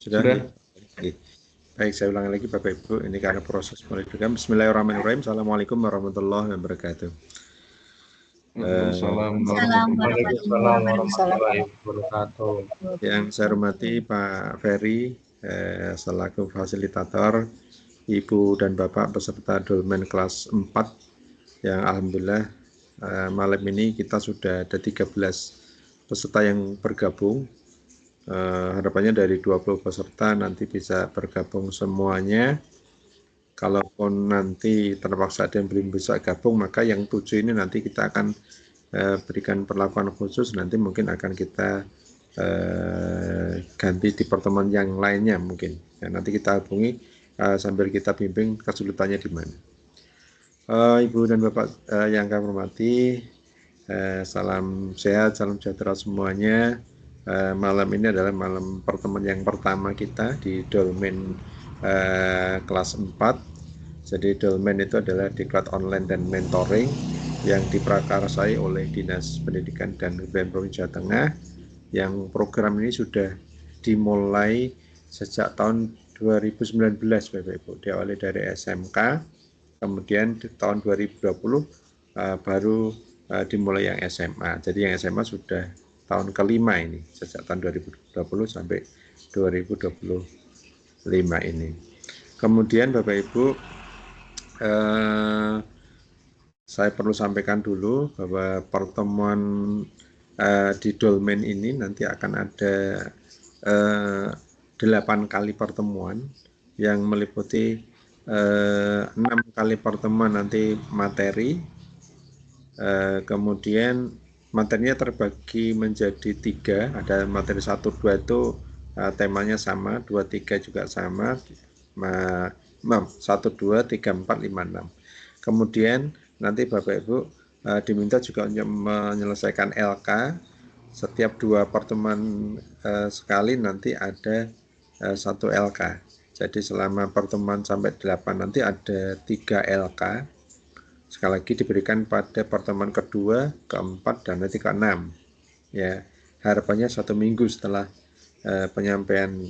Sudah? Sudah. Oke. Baik, saya ulangi lagi Bapak Ibu, ini karena proses pendidikan. Bismillahirrahmanirrahim. Assalamualaikum warahmatullahi wabarakatuh. Waalaikumsalam warahmatullahi wabarakatuh. Yang saya hormati Pak Ferry selaku fasilitator, Ibu dan Bapak peserta Dolmen kelas 4 yang alhamdulillah malam ini kita sudah ada 13 peserta yang bergabung. Harapannya dari 20 peserta nanti bisa bergabung semuanya. Kalaupun nanti terpaksa ada yang belum bisa gabung, maka yang 7 ini nanti kita akan berikan perlakuan khusus, nanti mungkin akan kita ganti di pertemuan yang lainnya mungkin. Ya, nanti kita hubungi sambil kita bimbing kesulitannya di mana. Ibu dan Bapak yang kami hormati, salam sehat, salam sejahtera semuanya. Malam ini adalah malam pertemuan yang pertama kita di Dolmen kelas 4. Jadi Dolmen itu adalah diklat online dan mentoring yang diprakarsai oleh Dinas Pendidikan dan Kebudayaan Provinsi Jawa Tengah, yang program ini sudah dimulai sejak tahun 2019 Bapak Ibu, diawali dari SMK, kemudian di tahun 2020 baru dimulai yang SMA. Jadi yang SMA sudah tahun kelima ini, sejak tahun 2020 sampai 2025 ini. Kemudian Bapak Ibu, saya perlu sampaikan dulu bahwa pertemuan di Dolmen ini nanti akan ada 8 kali pertemuan yang meliputi 6 kali pertemuan nanti materi, kemudian materinya terbagi menjadi 3, ada materi 1, 2 itu temanya sama, 2, 3 juga sama, 1, 2, 3, 4, 5, 6. Kemudian nanti Bapak Ibu diminta juga untuk menyelesaikan LK. Setiap 2 pertemuan sekali nanti ada 1 LK. Jadi selama pertemuan sampai 8 nanti ada 3 LK. Sekali lagi diberikan pada pertemuan kedua, keempat, dan nanti keenam. Ya, harapannya 1 minggu setelah penyampaian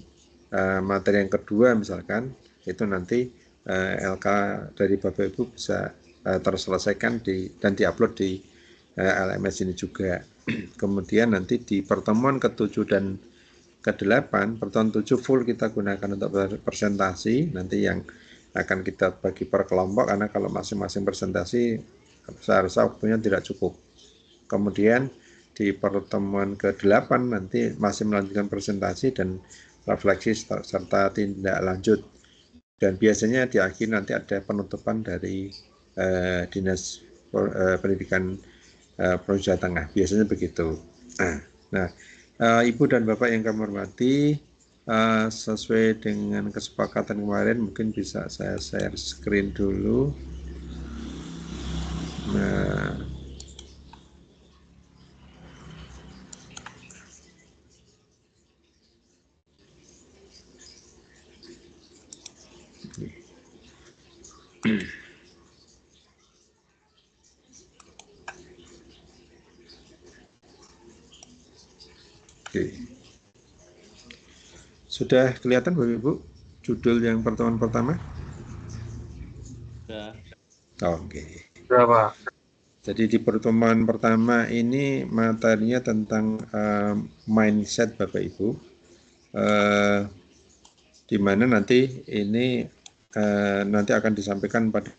materi yang kedua misalkan, itu nanti LK dari Bapak Ibu bisa terselesaikan dan diupload di LMS ini juga. Kemudian nanti di pertemuan ke-7 dan ke-8, pertemuan 7 full kita gunakan untuk presentasi, nanti yang akan kita bagi per kelompok, karena kalau masing-masing presentasi seharusnya waktunya tidak cukup. Kemudian di pertemuan ke-8 nanti masih melanjutkan presentasi dan refleksi serta tindak lanjut. Dan biasanya di akhir nanti ada penutupan dari Dinas Pendidikan Provinsi Jawa Tengah. Biasanya begitu. Nah, Ibu dan Bapak yang kami hormati, sesuai dengan kesepakatan kemarin, mungkin bisa saya share screen dulu. Nah, oke. Sudah kelihatan Bapak Ibu judul yang pertemuan pertama? Sudah. Oke. Berapa? Jadi di pertemuan pertama ini materinya tentang mindset Bapak Ibu, di mana nanti ini nanti akan disampaikan pada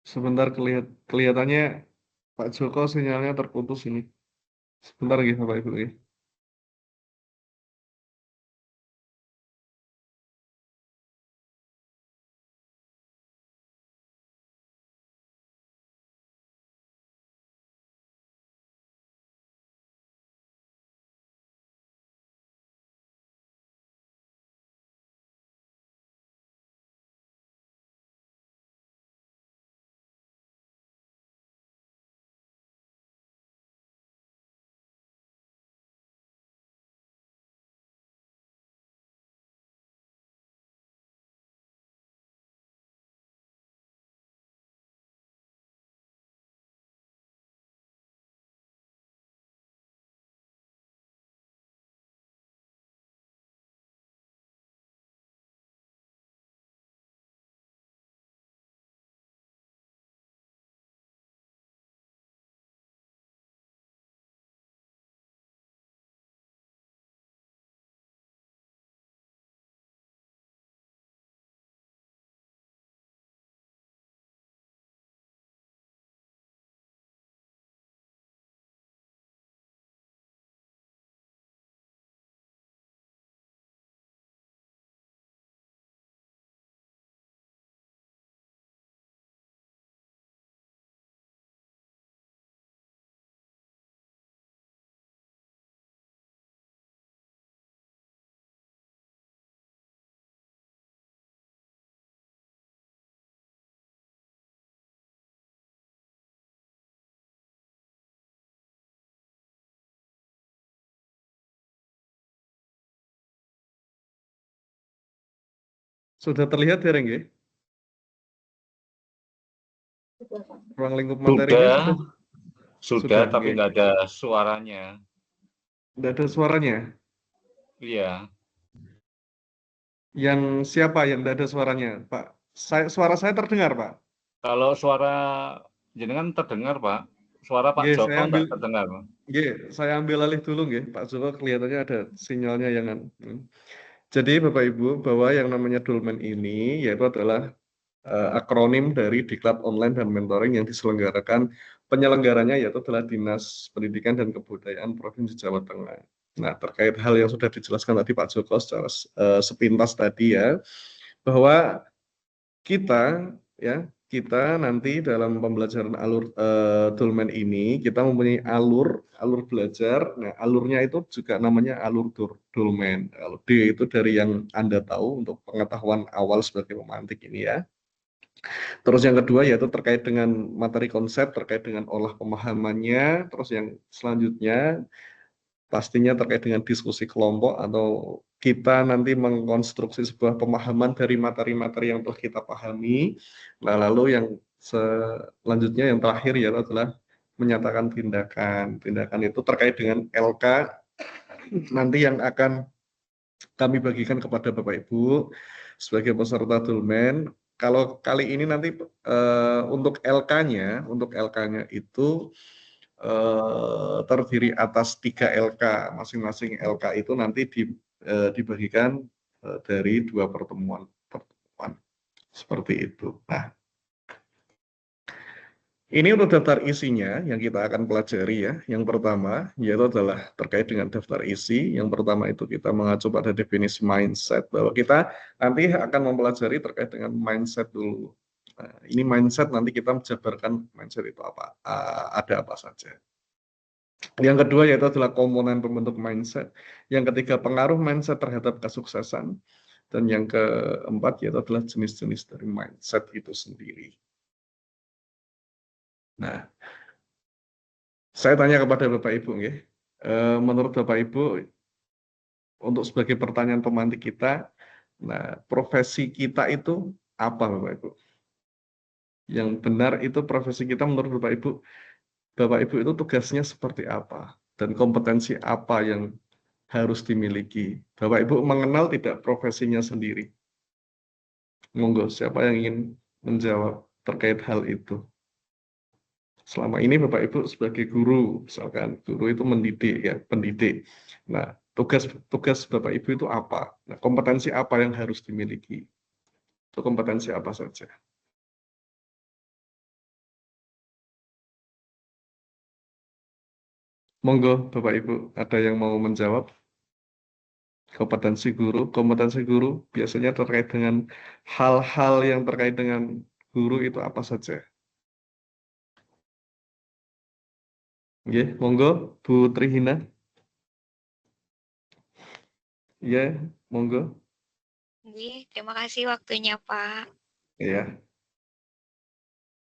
Sebentar kelihatannya Pak Joko sinyalnya terputus ini. Sebentar lagi Bapak Ibu ya. Sudah terlihat ya Reng ya? Ruang lingkup materinya Sudah, tapi nggih. nggak ada suaranya. Nggak ada suaranya. Iya. Yang siapa yang nggak ada suaranya, Pak? Suara saya terdengar, Pak. Kalau suara jenengan terdengar, Pak. Suara Pak Nggih, Joko nggak terdengar. nggih, saya ambil alih dulu nggih. Pak Joko kelihatannya ada sinyalnya yang Jadi Bapak Ibu, bahwa yang namanya Dolmen ini yaitu adalah akronim dari Diklat Online dan Mentoring yang diselenggarakan penyelenggaranya yaitu adalah Dinas Pendidikan dan Kebudayaan Provinsi Jawa Tengah. Nah, terkait hal yang sudah dijelaskan tadi Pak Joko secara sepintas tadi ya, bahwa kita nanti dalam pembelajaran alur Dolmen ini kita mempunyai alur belajar. Nah, alurnya itu juga namanya alur Dolmen. Kalau D itu dari yang Anda tahu untuk pengetahuan awal sebagai pemantik ini ya. Terus yang kedua yaitu terkait dengan materi konsep, terkait dengan olah pemahamannya. Terus yang selanjutnya pastinya terkait dengan diskusi kelompok atau kita nanti mengkonstruksi sebuah pemahaman dari materi-materi yang telah kita pahami. Nah, lalu yang selanjutnya yang terakhir yaitu adalah menyatakan tindakan. Tindakan itu terkait dengan LK nanti yang akan kami bagikan kepada Bapak Ibu sebagai peserta Dolmen. Kalau kali ini nanti untuk LK-nya itu terdiri atas 3 LK. Masing-masing LK itu nanti dibagikan dari 2 pertemuan seperti itu. Nah, ini untuk daftar isinya yang kita akan pelajari ya. Yang pertama yaitu adalah terkait dengan daftar isi. Yang pertama itu kita mengacu pada definisi mindset, bahwa kita nanti akan mempelajari terkait dengan mindset dulu. Nah, ini mindset nanti kita menjabarkan mindset itu apa, ada apa saja. Yang kedua yaitu adalah komponen pembentuk mindset. Yang ketiga pengaruh mindset terhadap kesuksesan. Dan yang keempat yaitu adalah jenis-jenis dari mindset itu sendiri. Nah, saya tanya kepada Bapak Ibu, menurut Bapak Ibu, untuk sebagai pertanyaan pemantik kita, nah profesi kita itu apa Bapak Ibu? Yang benar itu profesi kita menurut Bapak Ibu itu tugasnya seperti apa? Dan kompetensi apa yang harus dimiliki? Bapak Ibu mengenal tidak profesinya sendiri? Monggo, siapa yang ingin menjawab terkait hal itu? Selama ini Bapak Ibu sebagai guru, misalkan guru itu mendidik ya, pendidik. Nah, tugas Bapak Ibu itu apa? Nah, kompetensi apa yang harus dimiliki? Itu kompetensi apa saja? Monggo Bapak Ibu, ada yang mau menjawab? Kompetensi guru biasanya terkait dengan hal-hal yang terkait dengan guru itu apa saja? Nggih, monggo Bu Trihina. Ya, monggo. Terima kasih waktunya Pak. Ya,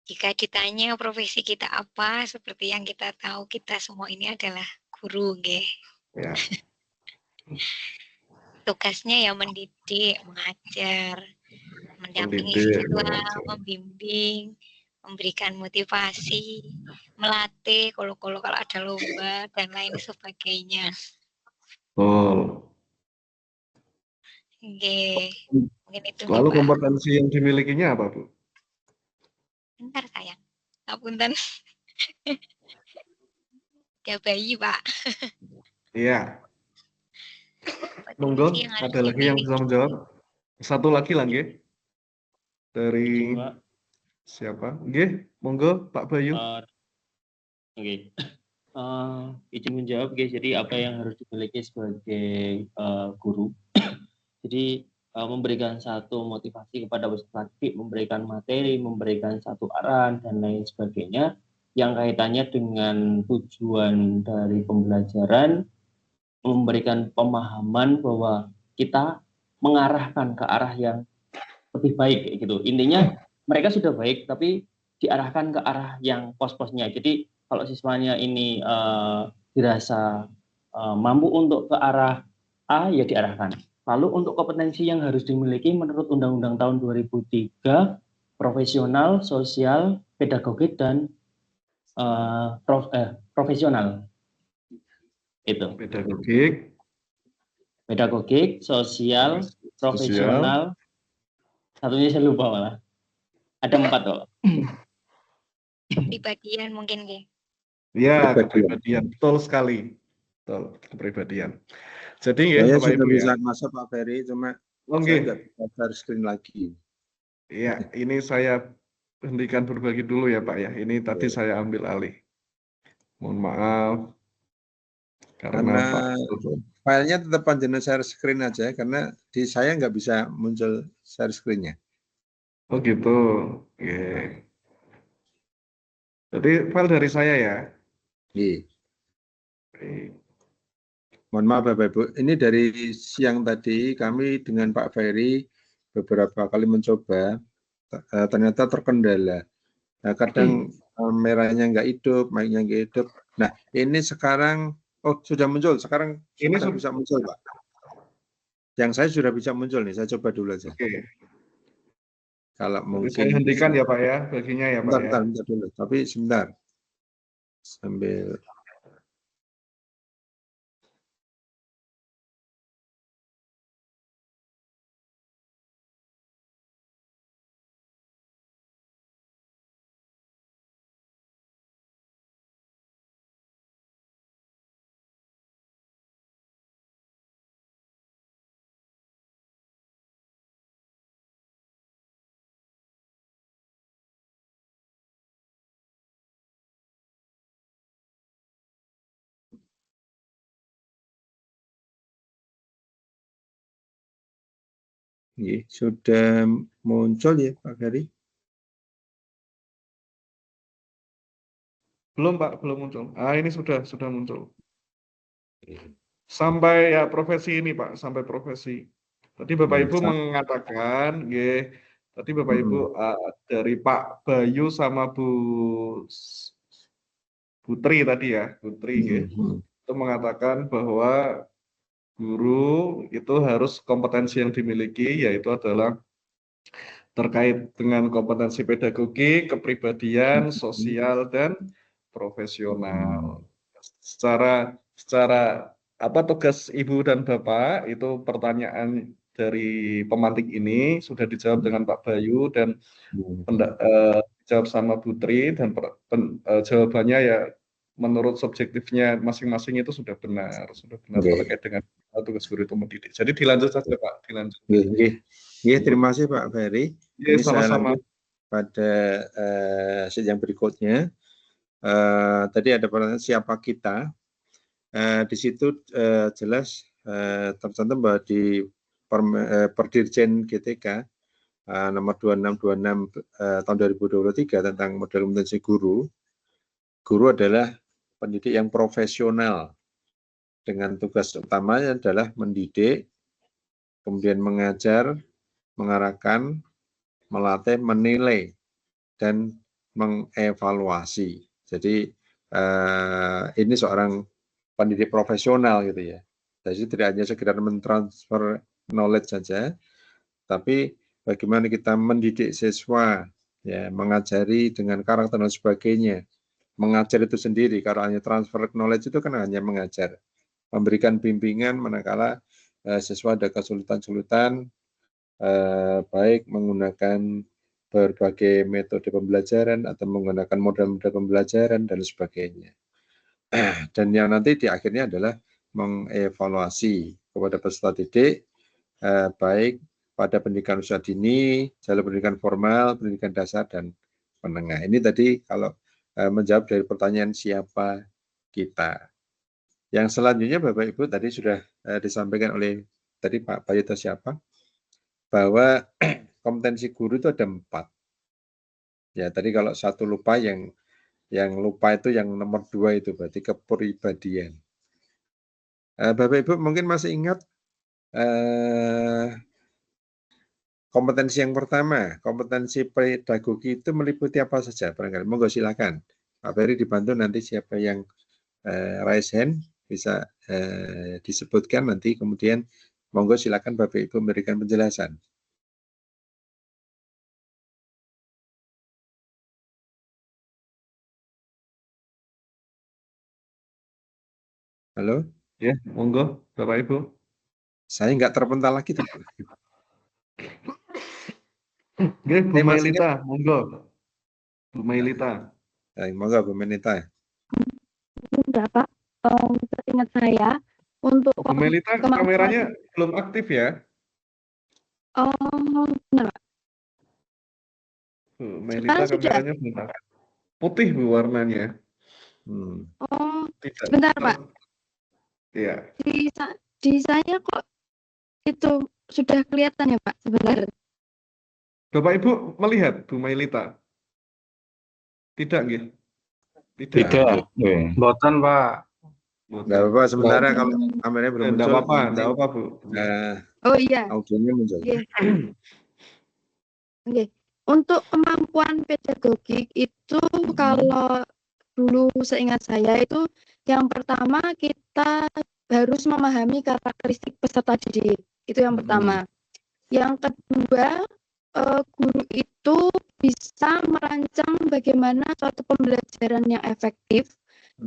Jika ditanya profesi kita apa, seperti yang kita tahu kita semua ini adalah guru, nggih. ya. Tugasnya ya mendidik, mengajar, mendampingi Pendidik, siswa, mengajar. membimbing, memberikan motivasi, melatih kalau ada lomba dan lain sebagainya. Oh. Nggih. Mungkin itu Lalu Pak. kompetensi yang dimilikinya apa, Bu? Bentar sayang. Ngapunten. Ya bayi, Pak. Iya. Kompetensi Monggo, yang harus ada lagi yang bisa dimiliki. menjawab? Satu lagi nggih. Dari Izin, Pak. siapa? Nggih, monggo Pak Bayu. Oke. Izin menjawab guys, jadi apa yang harus dimiliki sebagai guru? Jadi memberikan satu motivasi kepada peserta didik, memberikan materi, memberikan satu arahan dan lain sebagainya yang kaitannya dengan tujuan dari pembelajaran, memberikan pemahaman bahwa kita mengarahkan ke arah yang lebih baik kayak gitu. Intinya mereka sudah baik tapi diarahkan ke arah yang pos-posnya. Jadi kalau siswanya ini dirasa mampu untuk ke arah A, ya diarahkan. Lalu untuk kompetensi yang harus dimiliki menurut Undang-Undang tahun 2003, profesional, sosial, pedagogik, dan profesional. Itu. Pedagogik, sosial, profesional. Satunya saya lupa malah. Ada 4 kok. Kepribadian mungkin, nggih. Ya, kepribadian. Betul sekali. Betul, kepribadian. Jadi ya, saya Bapak sudah Ibu bisa ya. masuk Pak Ferry, cuma Oke. saya nggak bisa share screen lagi. Iya, ini saya hentikan berbagi dulu ya Pak ya. Ini tadi saya ambil alih. Mohon maaf. Karena Pak, filenya tetap panjenengan share screen aja, karena di saya nggak bisa muncul share screen-nya. Oh gitu. Oke. Jadi file dari saya ya. Iya. Mohon maaf Bapak Ibu, ini dari siang tadi kami dengan Pak Ferry beberapa kali mencoba, ternyata terkendala. Nah, kadang merahnya nggak hidup, mic-nya nggak hidup. Nah, ini sekarang, oh sudah muncul, sekarang ini sudah bisa muncul Pak. Yang saya sudah bisa muncul nih, saya coba dulu aja. Oke. Kalau mungkin saya hentikan ya Pak ya, baginya ya Pak ya. Bentar dulu, tapi sebentar. Sambil sudah muncul ya Pak Ferry? Belum Pak, belum muncul. Ah ini sudah muncul. Sampai ya profesi ini Pak, sampai profesi. Tadi Bapak Ibu mengatakan, tadi Bapak Ibu dari Pak Bayu sama Bu Putri tadi ya, Putri itu mengatakan bahwa guru itu harus kompetensi yang dimiliki, yaitu adalah terkait dengan kompetensi pedagogi, kepribadian, sosial, dan profesional. Secara apa tugas Ibu dan Bapak itu pertanyaan dari pemantik ini sudah dijawab dengan Pak Bayu dan dijawab sama Putri dan jawabannya ya menurut subjektifnya masing-masing itu sudah benar terkait dengan tugas guru itu mendidik. Jadi dilanjut saja Pak, dilanjut. Terima kasih Pak Ferry. Ini saya lanjut pada yang berikutnya. Tadi ada pertanyaan siapa kita. di situ jelas tercantum bahwa di Perdirjen GTK nomor 2626 tahun 2023 tentang model kompetensi guru adalah pendidik yang profesional dengan tugas utamanya adalah mendidik, kemudian mengajar, mengarahkan, melatih, menilai, dan mengevaluasi. Jadi ini seorang pendidik profesional gitu ya. Jadi tidak hanya sekedar mentransfer knowledge saja, tapi bagaimana kita mendidik siswa, ya, mengajari dengan karakter dan sebagainya. Mengajar itu sendiri, kalau hanya transfer knowledge itu kan hanya mengajar. Memberikan bimbingan manakala siswa ada kesulitan-kesulitan, baik menggunakan berbagai metode pembelajaran atau menggunakan model-model pembelajaran dan sebagainya. Dan yang nanti di akhirnya adalah mengevaluasi kepada peserta didik, baik pada pendidikan usia dini, jalur pendidikan formal, pendidikan dasar, dan menengah. Ini tadi kalau menjawab dari pertanyaan siapa kita. Yang selanjutnya Bapak Ibu tadi sudah disampaikan oleh tadi Pak Bayu atau siapa, bahwa kompetensi guru itu ada 4. Ya tadi kalau satu lupa, yang lupa itu yang nomor 2 itu berarti kepribadian. Bapak Ibu mungkin masih ingat kompetensi yang pertama, kompetensi pedagogi itu meliputi apa saja? Barangkali monggo silakan. Pak Ferry dibantu nanti siapa yang raise hand bisa disebutkan nanti, kemudian monggo silakan Bapak Ibu memberikan penjelasan. Halo? Ya, monggo Bapak Ibu. Saya nggak terpental lagi. Oke, Bu Mailita, monggo. Bu Mailita. Monggo Bu Mailita. Enggak, Pak. Seingat saya untuk Bu Mailita kameranya belum aktif ya? Benar, Pak. Bu Mailita kameranya belum aktif. Putih Bu warnanya. Tidak. Sebentar, Pak. Iya. Di saya kok itu sudah kelihatan ya, Pak, sebentar. Bapak Ibu melihat Bu Mailita? Tidak, nggih? Tidak. Boten, Pak. Enggak apa-apa, sementara kalau kameranya belum muncul. Enggak apa-apa, Bu. Oh iya. Audionya muncul. Oke. Untuk kemampuan pedagogik itu kalau dulu seingat saya itu yang pertama kita harus memahami karakteristik peserta didik. Itu yang pertama. Yang kedua, guru itu bisa merancang bagaimana suatu pembelajaran yang efektif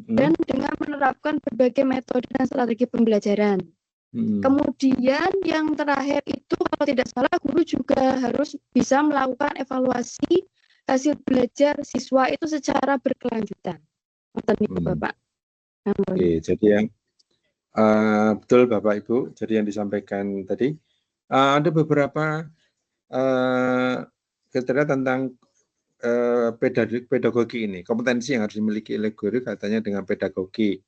dan dengan menerapkan berbagai metode dan strategi pembelajaran. Kemudian yang terakhir itu kalau tidak salah guru juga harus bisa melakukan evaluasi hasil belajar siswa itu secara berkelanjutan. Itu Bapak. Oke, jadi yang betul Bapak Ibu, jadi yang disampaikan tadi ada beberapa kriteria tentang pedagogi ini, kompetensi yang harus dimiliki oleh guru katanya dengan pedagogi.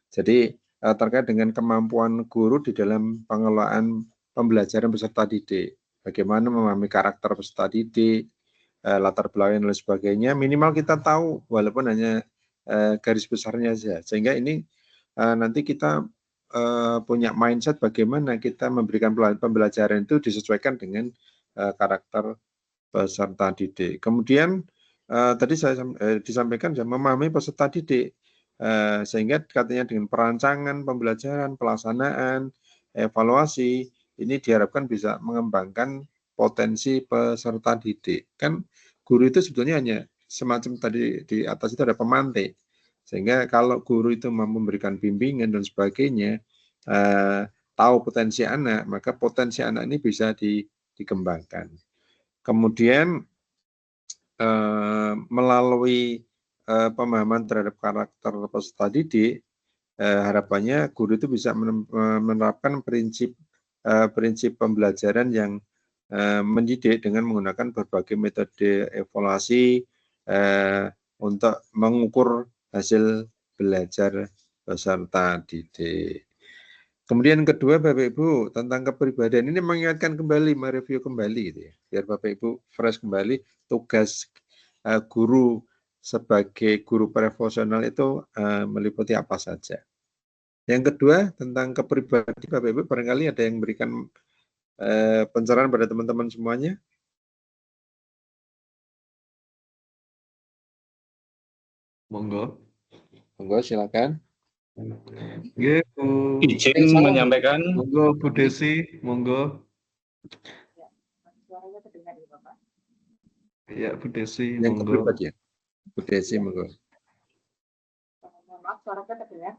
Jadi terkait dengan kemampuan guru di dalam pengelolaan pembelajaran peserta didik, bagaimana memahami karakter peserta didik, latar belakang dan sebagainya, minimal kita tahu walaupun hanya garis besarnya saja, sehingga ini nanti kita punya mindset bagaimana kita memberikan pembelajaran itu disesuaikan dengan karakter peserta didik. Kemudian tadi saya disampaikan memahami peserta didik, sehingga katanya dengan perancangan pembelajaran, pelaksanaan, evaluasi, ini diharapkan bisa mengembangkan potensi peserta didik. Kan guru itu sebetulnya hanya semacam tadi di atas itu ada pemantik, sehingga kalau guru itu mampu memberikan bimbingan dan sebagainya, tahu potensi anak, maka potensi anak ini bisa dikembangkan. Kemudian melalui pemahaman terhadap karakter peserta didik, harapannya guru itu bisa menerapkan prinsip pembelajaran yang mendidik dengan menggunakan berbagai metode evaluasi untuk mengukur hasil belajar peserta didik. Kemudian kedua Bapak Ibu tentang kepribadian ini mengingatkan kembali, mereview kembali gitu ya, biar Bapak Ibu fresh kembali tugas guru sebagai guru profesional itu meliputi apa saja. Yang kedua tentang kepribadian Bapak Ibu barangkali ada yang memberikan pencerahan pada teman-teman semuanya. Monggo. Monggo silakan. Nggih, Bu. Izin menyampaikan. Monggo Bu Desi, monggo. Suaranya terdengar ya Bapak? Iya, Bu Desi, Yang monggo. kepribadian. Bu Desi, monggo. Mohon maaf, suaranya terdengar?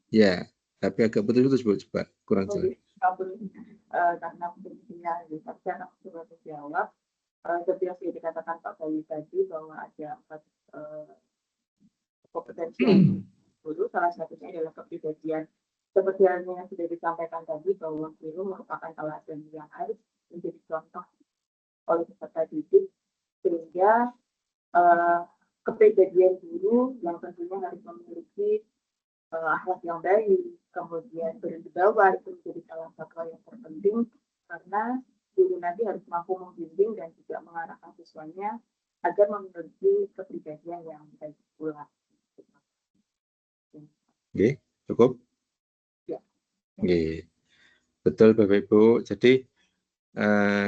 Ya, tapi agak putus-putus Bu, coba kurang jelas. Karena fungsinya tapi aku coba menjawab. Seperti yang sudah dikatakan Pak Bayu tadi bahwa ada 4 kompetensi guru, salah satunya adalah kepribadian. Seperti yang sudah disampaikan tadi bahwa guru merupakan teladan yang harus menjadi contoh oleh peserta didik, sehingga kepribadian guru yang tentunya harus memiliki akhlak yang baik, kemudian berwibawa itu menjadi salah satu hal yang terpenting, karena guru nanti harus mampu membimbing dan juga mengarahkan siswanya agar memiliki kepribadian yang baik pula. Oke, cukup? Ya. Oke, betul Bapak Ibu. Jadi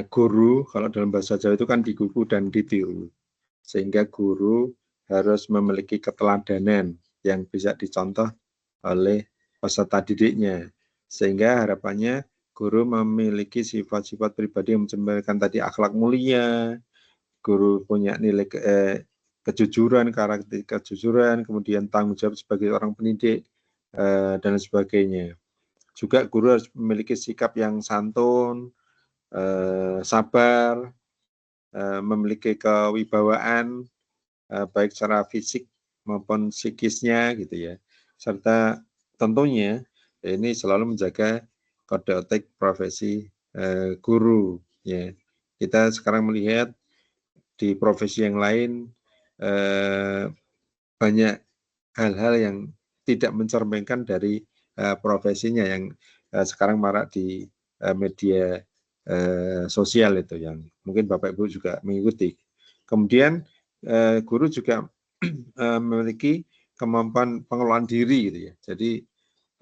guru kalau dalam bahasa Jawa itu kan digugu dan ditiru, sehingga guru harus memiliki keteladanan yang bisa dicontoh oleh peserta didiknya, sehingga harapannya guru memiliki sifat-sifat pribadi yang mencerminkan tadi akhlak mulia, guru punya nilai kejujuran, karakter kejujuran, kemudian tanggung jawab sebagai orang pendidik dan sebagainya. Juga guru harus memiliki sikap yang santun, sabar, memiliki kewibawaan baik secara fisik maupun psikisnya gitu ya, serta tentunya ini selalu menjaga kode etik profesi guru ya. Kita sekarang melihat di profesi yang lain banyak hal-hal yang tidak mencerminkan dari profesinya yang sekarang marak di media sosial itu yang mungkin Bapak Ibu juga mengikuti. Kemudian guru juga memiliki kemampuan pengelolaan diri gitu ya. Jadi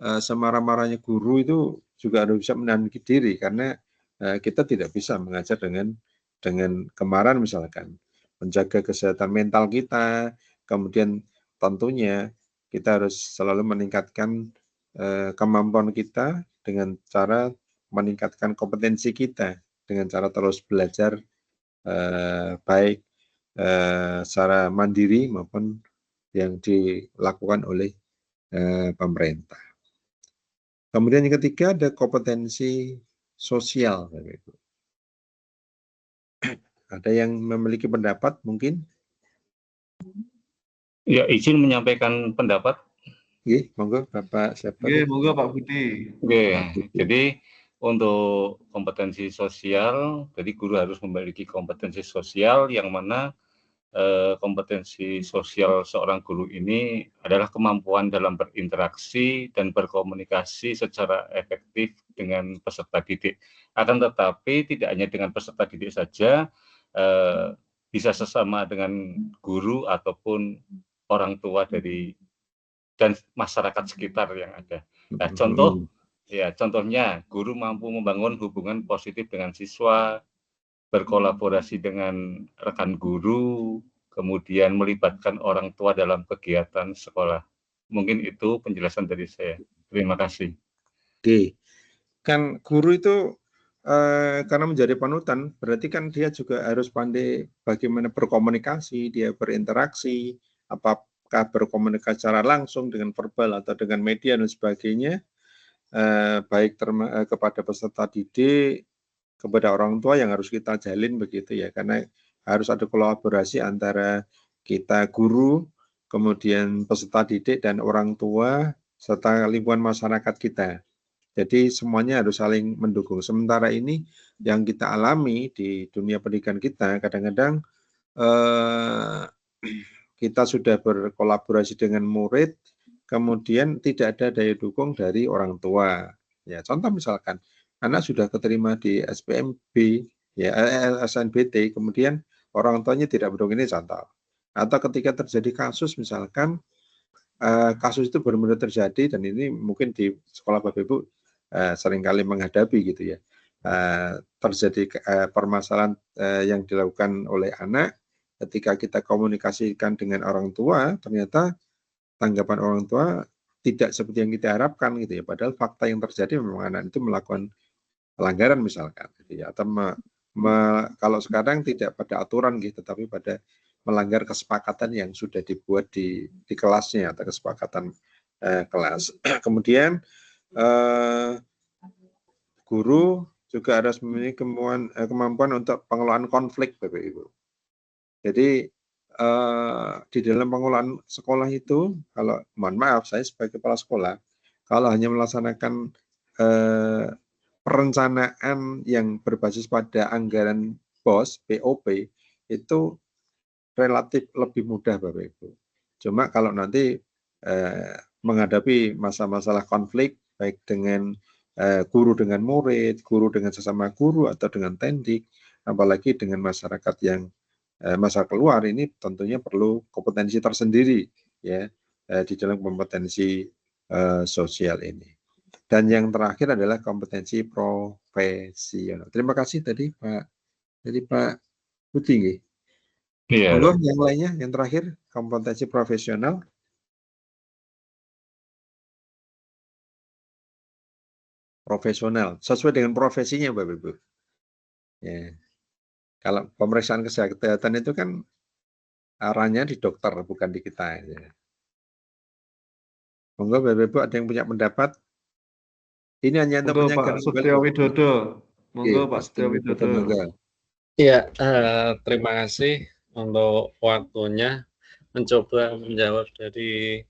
semarah-marahnya guru itu juga harus bisa menahan diri, karena kita tidak bisa mengajar dengan kemarahan misalkan. Menjaga kesehatan mental kita, kemudian tentunya kita harus selalu meningkatkan kemampuan kita dengan cara meningkatkan kompetensi kita dengan cara terus belajar baik secara mandiri maupun yang dilakukan oleh pemerintah. Kemudian yang ketiga ada kompetensi sosial. Ada yang memiliki pendapat mungkin? Ya, izin menyampaikan pendapat. Oke, monggo Bapak siapa? Oke, monggo Pak Budi. Oke, jadi untuk kompetensi sosial, jadi guru harus memiliki kompetensi sosial yang mana kompetensi sosial seorang guru ini adalah kemampuan dalam berinteraksi dan berkomunikasi secara efektif dengan peserta didik. Akan tetapi tidak hanya dengan peserta didik saja, bisa sesama dengan guru ataupun orang tua dari dan masyarakat sekitar yang ada. Nah, contohnya guru mampu membangun hubungan positif dengan siswa, berkolaborasi dengan rekan guru, kemudian melibatkan orang tua dalam kegiatan sekolah. Mungkin itu penjelasan dari saya. Terima kasih. Oke, kan guru itu karena menjadi panutan, berarti kan dia juga harus pandai bagaimana berkomunikasi, dia berinteraksi, apakah berkomunikasi secara langsung dengan verbal atau dengan media dan sebagainya, baik kepada peserta didik, kepada orang tua yang harus kita jalin begitu ya, karena harus ada kolaborasi antara kita guru, kemudian peserta didik dan orang tua, serta lingkungan masyarakat kita. Jadi semuanya harus saling mendukung. Sementara ini yang kita alami di dunia pendidikan kita, kadang-kadang kita sudah berkolaborasi dengan murid, kemudian tidak ada daya dukung dari orang tua. Ya, contoh misalkan anak sudah keterima di SPMB, ya SNBT, kemudian orang tuanya tidak mendukung, ini contoh. Atau ketika terjadi kasus misalkan kasus itu benar-benar terjadi, dan ini mungkin di sekolah Bapak Ibu seringkali menghadapi gitu ya. Terjadi permasalahan yang dilakukan oleh anak, ketika kita komunikasikan dengan orang tua, ternyata tanggapan orang tua tidak seperti yang kita harapkan gitu ya. Padahal fakta yang terjadi memang anak itu melakukan pelanggaran misalkan gitu ya. Atau kalau sekarang tidak pada aturan gitu, tapi pada melanggar kesepakatan yang sudah dibuat di kelasnya atau kesepakatan kelas. Kemudian guru juga harus memiliki kemampuan untuk pengelolaan konflik, Bapak Ibu. Jadi di dalam pengelolaan sekolah itu, kalau mohon maaf saya sebagai kepala sekolah, kalau hanya melaksanakan perencanaan yang berbasis pada anggaran BOS, BOP, itu relatif lebih mudah Bapak Ibu. Cuma kalau nanti menghadapi masalah konflik, baik dengan guru dengan murid, guru dengan sesama guru, atau dengan tendik, apalagi dengan masyarakat yang masa keluar, ini tentunya perlu kompetensi tersendiri ya di dalam kompetensi sosial ini. Dan yang terakhir adalah kompetensi profesional. Terima kasih tadi Pak Budi. Iya. Yang lainnya, yang terakhir kompetensi profesional. Profesional sesuai dengan profesinya Bapak Ibu. Ya. Kalau pemeriksaan kesehatan itu kan arahnya di dokter, bukan di kita. Ya. Monggo Bapak Ibu ada yang punya pendapat? Ini hanya untuk Pak Setio Widodo. Monggo Pak Setio Widodo. Ya, terima kasih untuk waktunya mencoba menjawab dari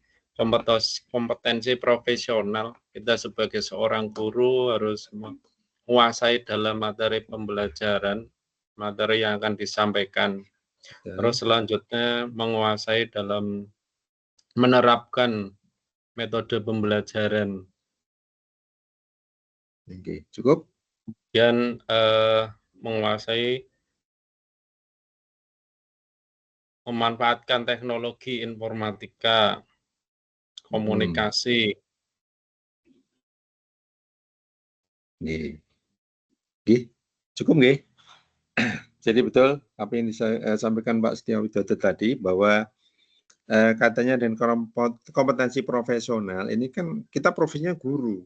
kompetensi profesional. Kita sebagai seorang guru harus menguasai dalam materi pembelajaran, materi yang akan disampaikan. Terus selanjutnya menguasai dalam menerapkan metode pembelajaran. Oke, cukup. Dan menguasai memanfaatkan teknologi informatika, komunikasi. Cukup nggih? Jadi betul apa yang disampaikan Pak Setio Widodo tadi, bahwa katanya dan kompetensi profesional ini kan kita profesinya guru.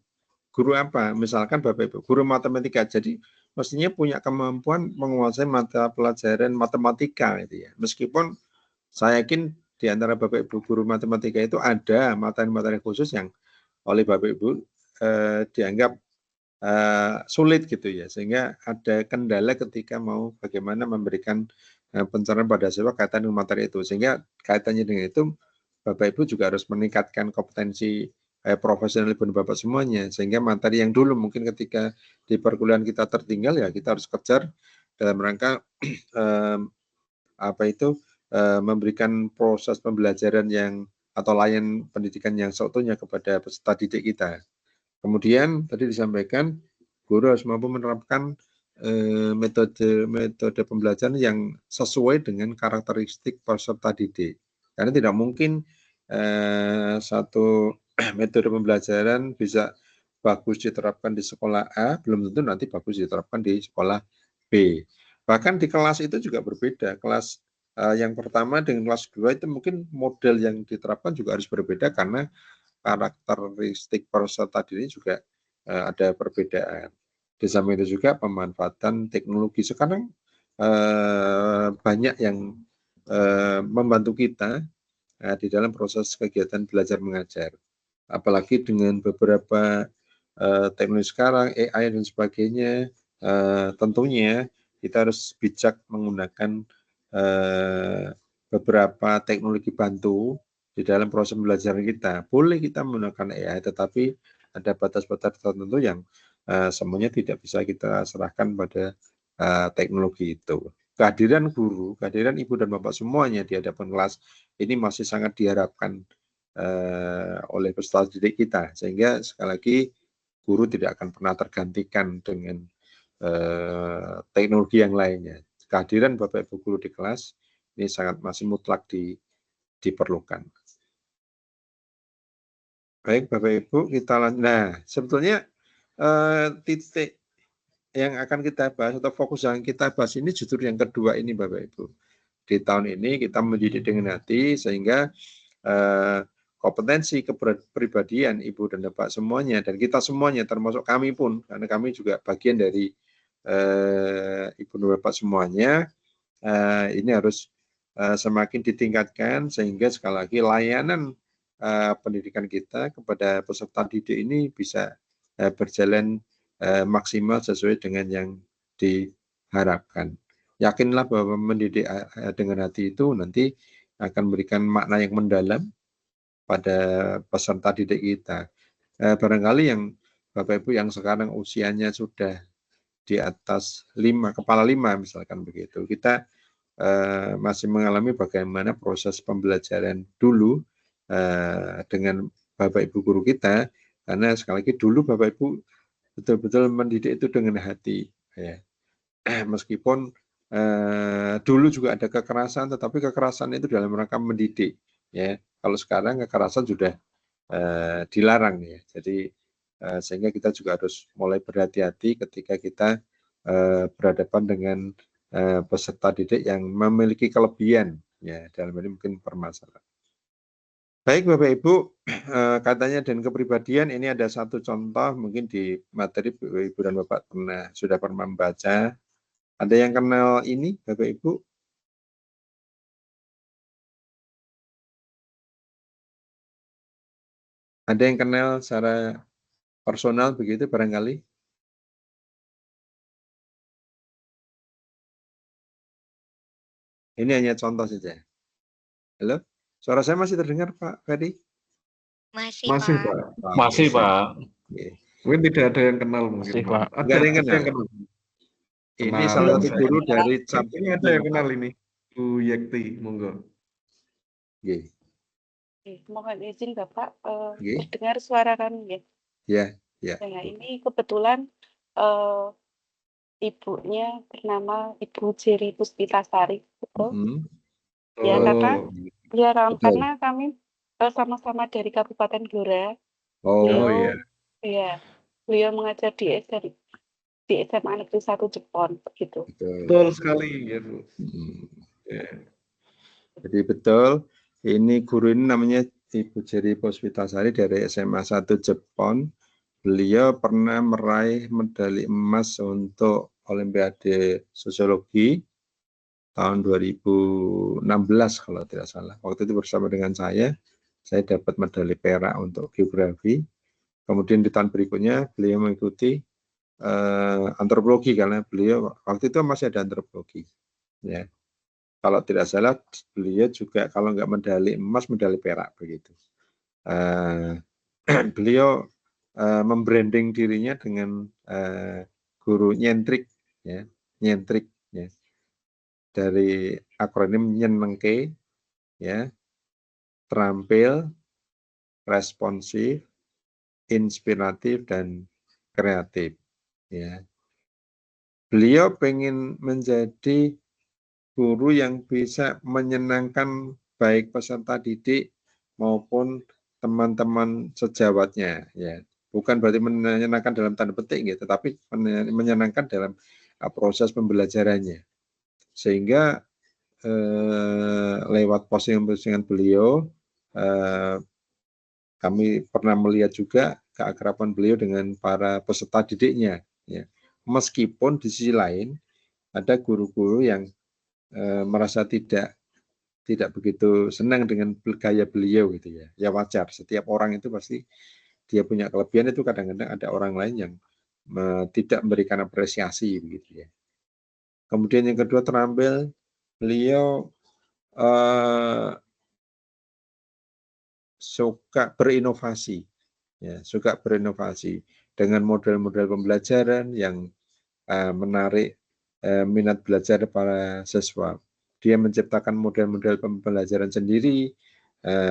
Guru apa? Misalkan Bapak Ibu, guru matematika. Jadi mestinya punya kemampuan menguasai mata pelajaran matematika gitu ya. Meskipun saya yakin di antara Bapak Ibu guru matematika itu ada materi-materi khusus yang oleh Bapak Ibu dianggap sulit gitu ya, sehingga ada kendala ketika mau bagaimana memberikan pencerahan pada siswa kaitan dengan materi itu, sehingga kaitannya dengan itu Bapak Ibu juga harus meningkatkan kompetensi profesional Ibu dan Bapak semuanya, sehingga materi yang dulu mungkin ketika di perkuliahan kita tertinggal, ya kita harus kejar dalam rangka memberikan proses pembelajaran yang atau layan pendidikan yang seutuhnya kepada peserta didik kita. Kemudian tadi disampaikan guru harus mampu menerapkan metode pembelajaran yang sesuai dengan karakteristik peserta didik. Karena tidak mungkin satu metode pembelajaran bisa bagus diterapkan di sekolah A, belum tentu nanti bagus diterapkan di sekolah B. Bahkan di kelas itu juga berbeda. Kelas yang pertama dengan kelas 2 itu mungkin model yang diterapkan juga harus berbeda, karena karakteristik peserta didik juga ada perbedaan. Di samping itu juga pemanfaatan teknologi. Sekarang banyak yang membantu kita di dalam proses kegiatan belajar mengajar. Apalagi dengan beberapa teknologi sekarang, AI dan sebagainya, tentunya kita harus bijak menggunakan beberapa teknologi bantu di dalam proses pembelajaran kita. Boleh kita menggunakan AI, tetapi ada batas-batas tertentu yang semuanya tidak bisa kita serahkan pada teknologi itu. Kehadiran guru, kehadiran Ibu dan Bapak semuanya di hadapan kelas ini masih sangat diharapkan oleh peserta didik kita, sehingga sekali lagi guru tidak akan pernah tergantikan dengan teknologi yang lainnya. Kehadiran Bapak Ibu guru di kelas ini sangat masih mutlak diperlukan. Baik Bapak Ibu, kita lanjut. Nah, sebetulnya titik yang akan kita bahas atau fokus yang kita bahas ini justru yang kedua ini Bapak Ibu. Di tahun ini kita mendidik dengan hati sehingga kompetensi kepribadian Ibu dan Bapak semuanya dan kita semuanya termasuk kami pun karena kami juga bagian dari Ibu dan Bapak semuanya ini harus semakin ditingkatkan sehingga sekali lagi layanan pendidikan kita kepada peserta didik ini bisa berjalan maksimal sesuai dengan yang diharapkan. Yakinlah bahwa mendidik dengan hati itu nanti akan memberikan makna yang mendalam pada peserta didik kita. Barangkali yang Bapak Ibu yang sekarang usianya sudah di atas 5, kepala 5 misalkan begitu, kita masih mengalami bagaimana proses pembelajaran dulu dengan Bapak Ibu guru kita, karena sekali lagi dulu Bapak Ibu betul-betul mendidik itu dengan hati, ya. Meskipun dulu juga ada kekerasan, tetapi kekerasan itu dalam rangka mendidik, ya. Kalau sekarang kekerasan sudah dilarang, ya. Jadi sehingga kita juga harus mulai berhati-hati ketika kita berhadapan dengan peserta didik yang memiliki kelebihan, ya dalam ini mungkin permasalahan. Baik Bapak Ibu, katanya dan kepribadian ini ada satu contoh mungkin di materi Ibu dan Bapak sudah pernah membaca. Ada yang kenal ini Bapak Ibu? Ada yang kenal secara personal begitu barangkali? Ini hanya contoh saja. Halo? Suara saya masih terdengar Pak Ferdi? Masih, Masih, Pak. Pak. Masih, Pak. Mungkin tidak ada yang kenal mungkin, Masih, Pak. Ada Nggak ada yang kenal. Ini Kenal. salah satu guru dari Ini ada yang kenal ini. Bu Yekti, monggo. Nggih. Mohon izin Bapak, Nggih. terdengar suara kami ya? Ya. Nah, ini kebetulan ibunya bernama Ibu Jeri Puspitasari, betul? Ya, karena kami sama-sama dari Kabupaten Blora. Beliau mengajar di SMA Negeri 1 Jepon, begitu. Betul sekali ya Bu. Jadi betul, ini guru ini namanya Ibu Jeri Puspitasari dari SMA 1 Jepon. Beliau pernah meraih medali emas untuk Olimpiade Sosiologi tahun 2016 kalau tidak salah. Waktu itu bersama dengan saya dapat medali perak untuk geografi. Kemudian di tahun berikutnya beliau mengikuti antropologi karena beliau waktu itu masih ada antropologi. Ya. Kalau tidak salah beliau juga kalau nggak medali emas medali perak begitu. Beliau membranding dirinya dengan guru nyentrik, ya, nyentrik, ya, dari akronim nyenengke, ya, terampil, responsif, inspiratif dan kreatif. Ya, beliau pengen menjadi guru yang bisa menyenangkan baik peserta didik maupun teman-teman sejawatnya. Ya, bukan berarti menyenangkan dalam tanda petik, gitu, tetapi menyenangkan dalam proses pembelajarannya. Sehingga lewat postingan beliau, kami pernah melihat juga keakraban beliau dengan para peserta didiknya. Ya. Meskipun di sisi lain ada guru-guru yang merasa tidak begitu senang dengan gaya beliau gitu ya. Ya wajar, setiap orang itu pasti dia punya kelebihan, itu kadang-kadang ada orang lain yang tidak memberikan apresiasi begitu ya. Kemudian yang kedua terampil, beliau suka berinovasi. Ya, suka berinovasi dengan model-model pembelajaran yang menarik minat belajar para siswa. Dia menciptakan model-model pembelajaran sendiri,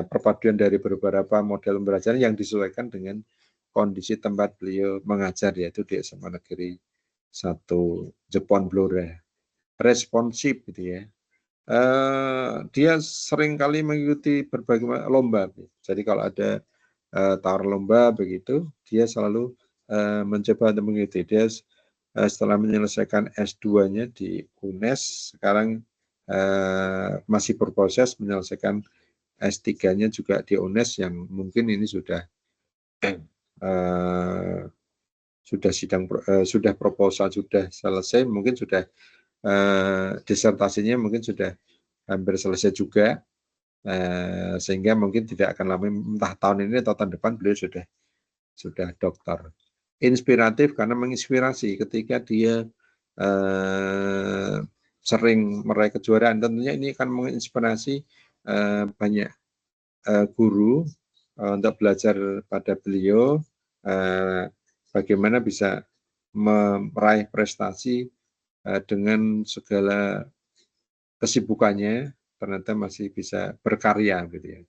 perpaduan dari beberapa model pembelajaran yang disesuaikan dengan kondisi tempat beliau mengajar, yaitu di SMA Negeri 1 Jepon Blora. Responsif gitu ya. Dia sering kali mengikuti berbagai lomba. Jadi kalau ada tawar lomba begitu, dia selalu mencoba untuk mengikuti. Dia setelah menyelesaikan S2-nya di UNES, sekarang masih berproses menyelesaikan S3-nya juga di UNES, yang mungkin ini sudah sudah proposal sudah selesai, mungkin sudah disertasinya mungkin sudah hampir selesai juga, sehingga mungkin tidak akan lama, entah tahun ini atau tahun depan beliau sudah doktor. Inspiratif karena menginspirasi ketika dia sering meraih kejuaraan. Tentunya ini akan menginspirasi banyak guru untuk belajar pada beliau, bagaimana bisa meraih prestasi dengan segala kesibukannya, ternyata masih bisa berkarya gitu ya.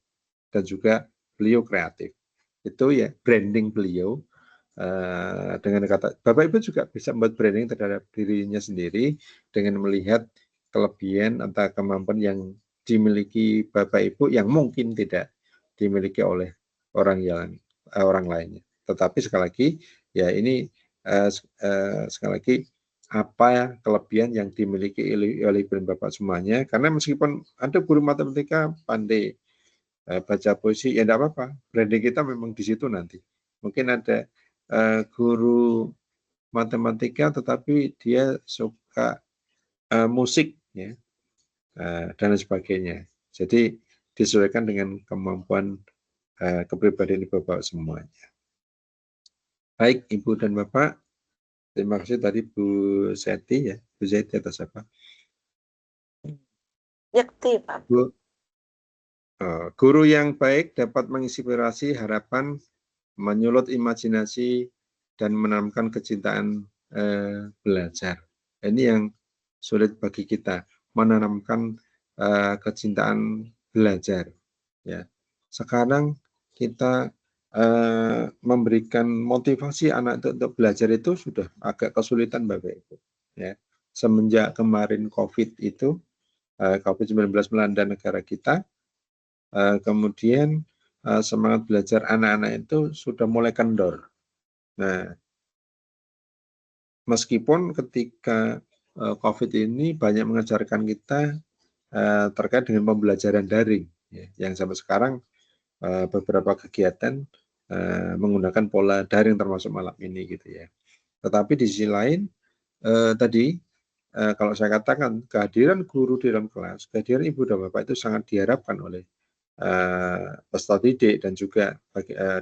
Dan juga beliau kreatif. Itu ya branding beliau. Dengan kata Bapak Ibu juga bisa membuat branding terhadap dirinya sendiri dengan melihat kelebihan atau kemampuan yang dimiliki Bapak Ibu yang mungkin tidak dimiliki oleh orang lainnya. Tetapi sekali lagi ya ini sekali lagi apa kelebihan yang dimiliki oleh Ibu dan Bapak semuanya, karena meskipun ada guru matematika pandai baca puisi, ya enggak apa-apa, branding kita memang di situ nanti. Mungkin ada guru matematika tetapi dia suka musik ya, dan sebagainya. Jadi disesuaikan dengan kemampuan kepribadian Bapak semuanya. Baik Ibu dan Bapak, terima kasih tadi Bu Seti ya. Bu Seti atas apa? Yakti, Pak. Bu, guru yang baik dapat menginspirasi harapan, menyulut imajinasi, dan menanamkan kecintaan belajar. Ini yang sulit bagi kita, menanamkan kecintaan belajar. Ya, sekarang kita memberikan motivasi anak untuk belajar itu sudah agak kesulitan Bapak Ibu. Ya, semenjak kemarin COVID itu, COVID-19 melanda negara kita, kemudian semangat belajar anak-anak itu sudah mulai kendor. Nah, meskipun ketika COVID ini banyak mengajarkan kita terkait dengan pembelajaran daring, ya, yang sampai sekarang beberapa kegiatan menggunakan pola daring termasuk malam ini gitu ya. Tetapi di sisi lain tadi kalau saya katakan kehadiran guru di dalam kelas, kehadiran Ibu dan Bapak itu sangat diharapkan oleh peserta didik dan juga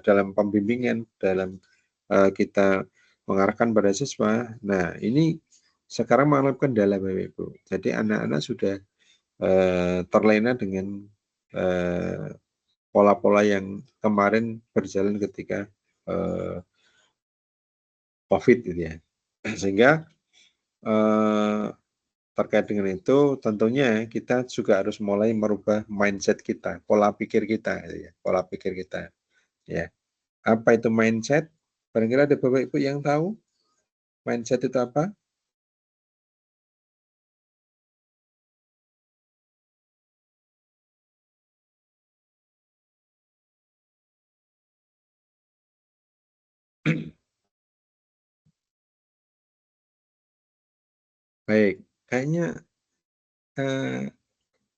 dalam pembimbingan, dalam kita mengarahkan pada siswa. Nah, ini sekarang mengalami kendala Bapak Ibu. Jadi anak-anak sudah terlena dengan pola-pola yang kemarin berjalan ketika COVID gitu ya. Sehingga terkait dengan itu tentunya kita juga harus mulai merubah mindset kita, pola pikir kita gitu ya, pola pikir kita. Ya. Apa itu mindset? Barangkali ada Bapak Ibu yang tahu mindset itu apa? Baik, kayaknya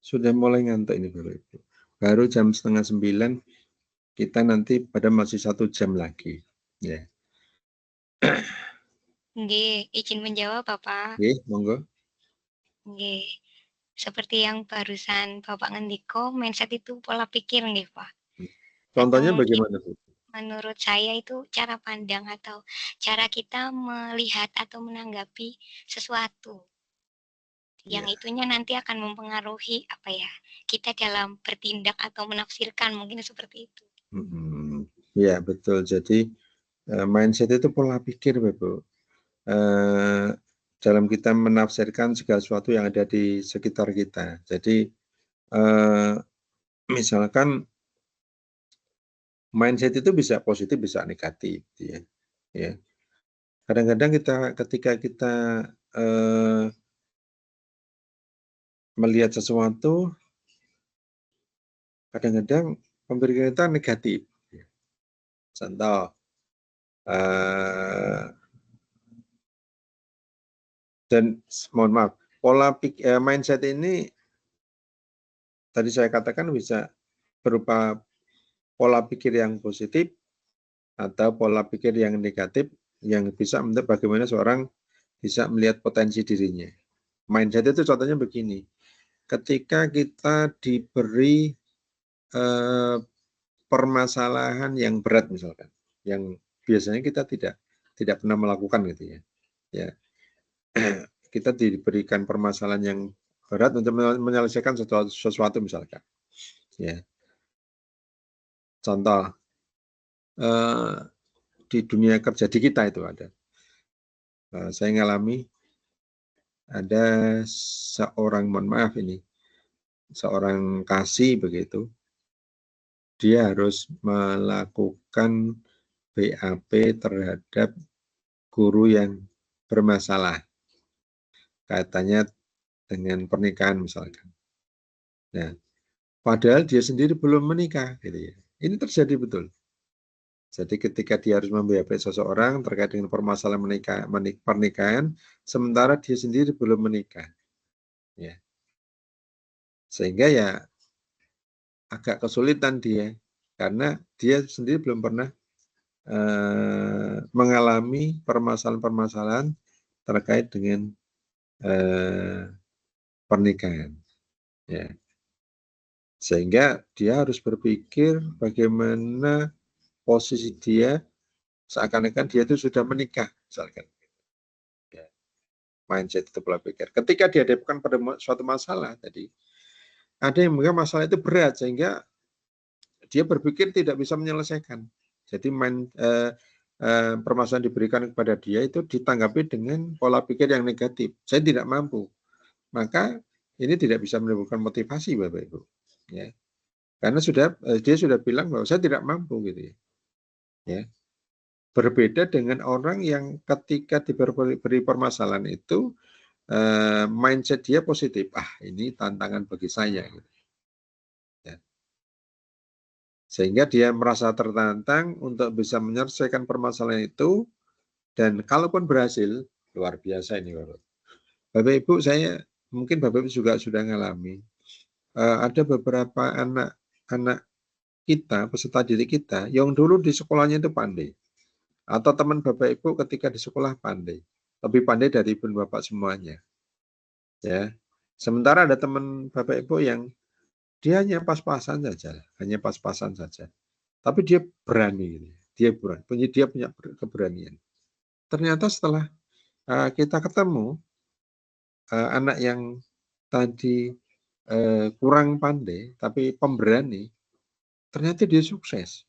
sudah mulai ngantuk ini Bapak Ibu. Baru jam 8:30, kita nanti pada masih 1 jam lagi. Ya. Nggih, izin menjawab Bapak. Oke, monggo. Nggih. Seperti yang barusan Bapak ngendiko, mindset itu pola pikir nggih, Pak. Contohnya Atau mungkin bagaimana Bu? menurut saya itu cara pandang atau cara kita melihat atau menanggapi sesuatu. Yang itunya nanti akan mempengaruhi apa ya, kita dalam bertindak atau menafsirkan, mungkin seperti itu. Ya, betul. Jadi mindset itu pola pikir, Bapak. Dalam kita menafsirkan segala sesuatu yang ada di sekitar kita. Jadi misalkan mindset itu bisa positif, bisa negatif, gitu ya. Ya. Kadang-kadang ketika kita melihat sesuatu, kadang-kadang pemikiran kita negatif. Contoh, dan mohon maaf, mindset ini tadi saya katakan bisa berupa pola pikir yang positif atau pola pikir yang negatif yang bisa membentuk bagaimana seorang bisa melihat potensi dirinya. Mindset itu contohnya begini, ketika kita diberi permasalahan yang berat misalkan, yang biasanya kita tidak pernah melakukan gitu ya. Ya, kita diberikan permasalahan yang berat untuk menyelesaikan sesuatu misalkan. Ya, contoh di dunia kerja di kita itu ada. Saya ngalami ada seorang, mohon maaf ini, seorang kasih begitu. Dia harus melakukan BAP terhadap guru yang bermasalah kaitannya dengan pernikahan misalkan. Nah, padahal dia sendiri belum menikah, gitu ya. Ini terjadi betul. Jadi ketika dia harus memBAP seseorang terkait dengan permasalahan pernikahan, sementara dia sendiri belum menikah, ya. Sehingga ya agak kesulitan dia, karena dia sendiri belum pernah mengalami permasalahan-permasalahan terkait dengan pernikahan, ya. Sehingga dia harus berpikir bagaimana posisi dia seakan-akan dia itu sudah menikah, misalkan. Ya. Mindset itu pola pikir. Ketika dihadapkan pada suatu masalah tadi, ada yang menganggap masalah itu berat sehingga dia berpikir tidak bisa menyelesaikan. Jadi permasalahan diberikan kepada dia itu ditanggapi dengan pola pikir yang negatif. Saya tidak mampu. Maka ini tidak bisa menimbulkan motivasi Bapak Ibu. Ya. Karena dia sudah bilang bahwa saya tidak mampu gitu ya. Ya. Berbeda dengan orang yang ketika diberi permasalahan itu mindset dia positif. Ini tantangan bagi saya gitu. Ya. Sehingga dia merasa tertantang untuk bisa menyelesaikan permasalahan itu, dan kalaupun berhasil, luar biasa ini Bapak. Bapak Ibu, mungkin Bapak Ibu juga sudah mengalami, ada beberapa anak kita, peserta didik kita, yang dulu di sekolahnya itu pandai. Atau teman Bapak Ibu ketika di sekolah pandai. Lebih pandai dari Ibu Bapak semuanya. Ya. Sementara ada teman Bapak Ibu yang dia hanya pas-pasan saja, hanya pas-pasan saja. Tapi dia berani, dia punya keberanian. Ternyata setelah kita ketemu anak yang tadi kurang pandai, tapi pemberani, ternyata dia sukses.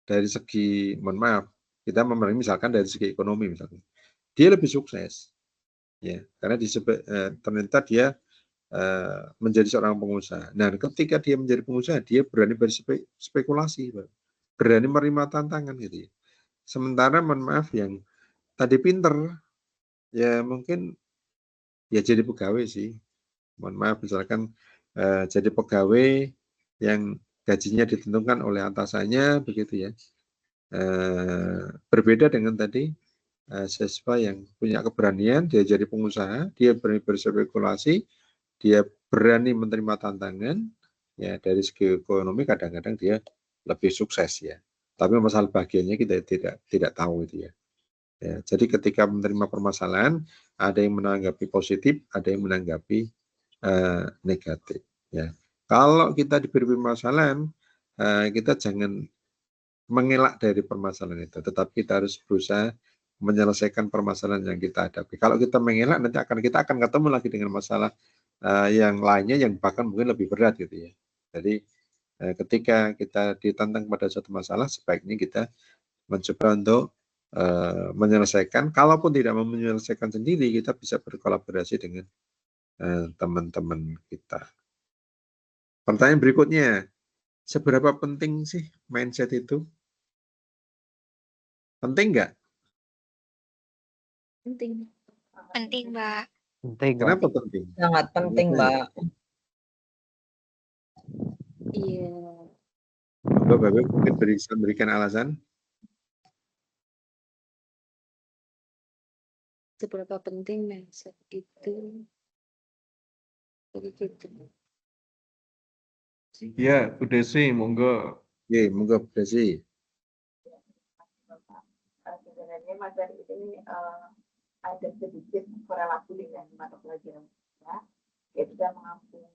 Dari segi, mohon maaf, kita misalkan dari segi ekonomi misalkan, dia lebih sukses, ya, karena ternyata dia menjadi seorang pengusaha. Nah, ketika dia menjadi pengusaha, dia berani berspekulasi, berani menerima tantangan gitu ya. Sementara mohon maaf yang tadi pinter, ya mungkin ya jadi pegawai sih. Mohon maaf misalkan jadi pegawai yang gajinya ditentukan oleh atasannya begitu ya. Berbeda dengan tadi siswa yang punya keberanian, dia jadi pengusaha, dia berani berspekulasi, dia berani menerima tantangan, ya dari segi ekonomi kadang-kadang dia lebih sukses ya. Tapi masalah bagiannya kita tidak tahu itu ya. Ya, jadi ketika menerima permasalahan, ada yang menanggapi positif, ada yang menanggapi negatif. Ya, kalau kita diberi permasalahan, kita jangan mengelak dari permasalahan itu, tetapi kita harus berusaha menyelesaikan permasalahan yang kita hadapi. Kalau kita mengelak, nanti kita akan ketemu lagi dengan masalah yang lainnya yang bahkan mungkin lebih berat gitu ya. Jadi ketika kita ditantang pada suatu masalah, sebaiknya kita mencoba untuk menyelesaikan. Kalaupun tidak mau menyelesaikan sendiri, kita bisa berkolaborasi dengan teman-teman kita. Pertanyaan berikutnya, Seberapa penting sih mindset itu? Penting nggak? Penting. Penting, Mbak. Penting, Mbak. Kenapa penting? Sangat penting, Kenapa ya? Mbak. Iya. Bapak mungkin bisa berikan alasan. Seberapa penting mindset itu? Begitu. Ya, Bu Desi, monggo. Oke, monggo Bu Desi. Sebenarnya materi ini ada sedikit korelasi dengan mata pelajaran kita, yaitu kita mengambil.